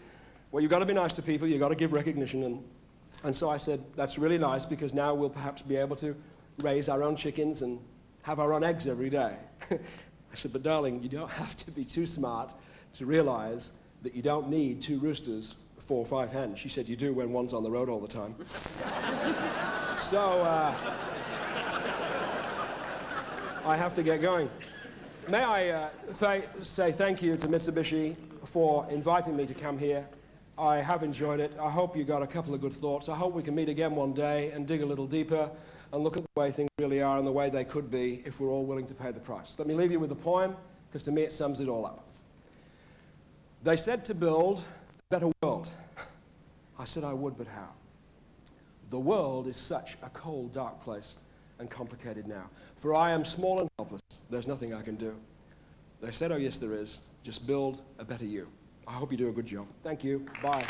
well, you've got to be nice to people. You've got to give recognition. And so I said, that's really nice, because now we'll perhaps be able to raise our own chickens and have our own eggs every day. I said, but darling, you don't have to be too smart to realize that you don't need 2 roosters, 4 or 5 hens. She said, you do when one's on the road all the time. So, I have to get going. May I say thank you to Mitsubishi for inviting me to come here. I have enjoyed it. I hope you got a couple of good thoughts. I hope we can meet again one day and dig a little deeper and look at the way things really are and the way they could be if we're all willing to pay the price. Let me leave you with a poem, because to me it sums it all up. They said to build a better world. I said I would, but how? The world is such a cold, dark place and complicated now. For I am small and helpless. There's nothing I can do. They said, oh yes there is. Just build a better you. I hope you do a good job. Thank you. Bye.